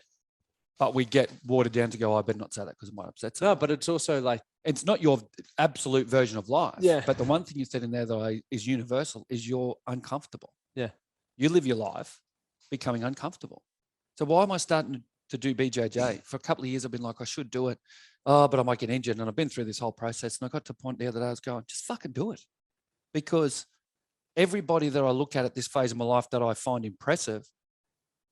But we get watered down to go, I better not say that because it might upset someone. No, but it's also like, it's not your absolute version of life. Yeah. But the one thing you said in there that is universal is you're uncomfortable. Yeah. You live your life becoming uncomfortable. So why am I starting to do BJJ? For a couple of years, I've been like, I should do it. Oh, but I might get injured. And I've been through this whole process. And I got to a point the other day, I was going, just fucking do it. Because everybody that I look at this phase of my life that I find impressive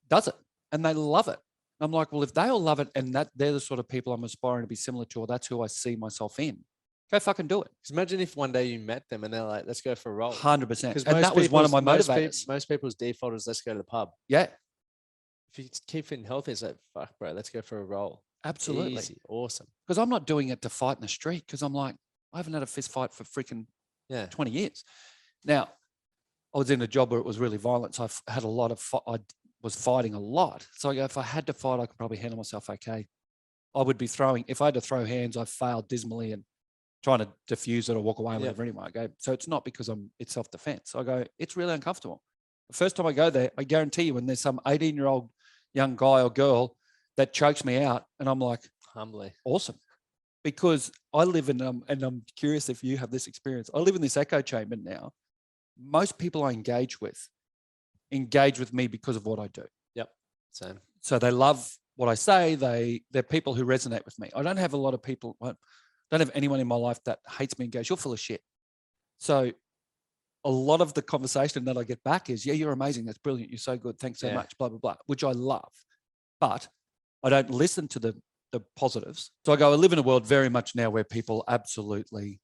does it. And they love it. And I'm like, well, if they all love it and that they're the sort of people I'm aspiring to be similar to, or that's who I see myself in, go fucking do it. Because imagine if one day you met them and they're like, let's go for a roll. 100%. And that was one of my motivators. Most people's default is, let's go to the pub. Yeah. If you keep feeling healthy, it's like, fuck, bro, let's go for a roll. Absolutely. Easy. Awesome. Because I'm not doing it to fight in the street, because I'm like, I haven't had a fist fight for freaking 20 years. Now, I was in a job where it was really violent. So I had a lot of, I was fighting a lot. So I go, if I had to fight, I could probably handle myself okay. I would be throwing, if I had to throw hands, I failed dismally and trying to diffuse it or walk away, whatever anyway. I go, so it's not because it's self-defense. I go, it's really uncomfortable. The first time I go there, I guarantee you, when there's some 18-year-old young guy or girl that chokes me out, and I'm like, humbly, awesome. Because I live in, and I'm curious if you have this experience, I live in this echo chamber now. Most people I engage with me because of what I do. Yep, same. So they love what I say. They're people who resonate with me. I don't have a lot of people, I don't have anyone in my life that hates me and goes, you're full of shit. So a lot of the conversation that I get back is, yeah, you're amazing. That's brilliant. You're so good. Thanks so much, blah, blah, blah, which I love. But I don't listen to the positives. So I go, I live in a world very much now where people absolutely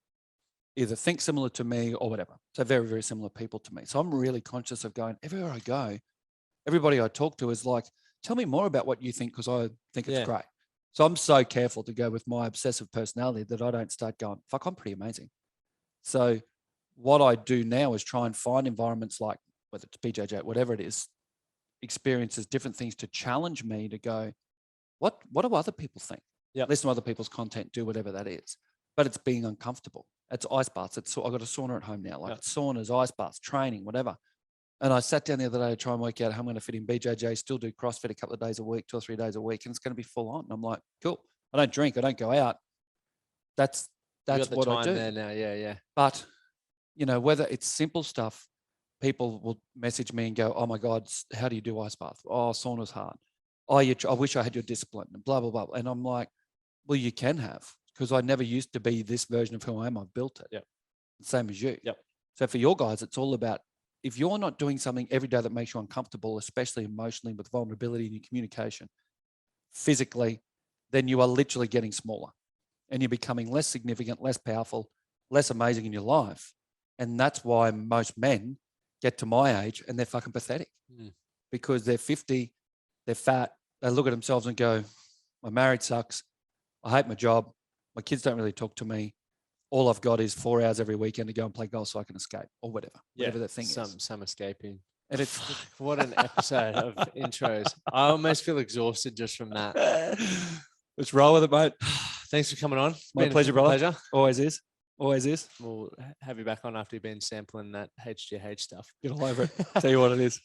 either think similar to me or whatever. So very, very similar people to me. So I'm really conscious of going, everywhere I go, everybody I talk to is like, tell me more about what you think, because I think it's great. So I'm so careful to go with my obsessive personality that I don't start going, fuck, I'm pretty amazing. So what I do now is try and find environments like, whether it's BJJ, whatever it is, experiences, different things to challenge me to go, what do other people think? Listen to other people's content, do whatever that is. But it's being uncomfortable. It's ice baths. I've got a sauna at home now, like saunas, ice baths, training, whatever. And I sat down the other day to try and work out how I'm going to fit in BJJ, still do CrossFit a couple of days a week, 2 or 3 days a week, and it's going to be full on. And I'm like, cool. I don't drink. I don't go out. That's what I do. There now. Yeah. But, whether it's simple stuff, people will message me and go, oh my God, how do you do ice bath? Oh, sauna's hard. Oh, I wish I had your discipline, and blah, blah, blah. And I'm like, well, you can have, because I never used to be this version of who I am. I've built it. Same as you. So for your guys, it's all about, if you're not doing something every day that makes you uncomfortable, especially emotionally with vulnerability in your communication, physically, then you are literally getting smaller and you're becoming less significant, less powerful, less amazing in your life. And that's why most men get to my age and they're fucking pathetic because they're 50, they're fat, they look at themselves and go, my marriage sucks. I hate my job. My kids don't really talk to me. All I've got is 4 hours every weekend to go and play golf so I can escape, or whatever that thing is. Some escaping. And it's what an episode of intros. I almost feel exhausted just from that. Let's roll with it, mate. Thanks for coming on. My pleasure, brother. Pleasure. Always is. Always is. We'll have you back on after you've been sampling that HGH stuff. Get all over it. Tell you what it is.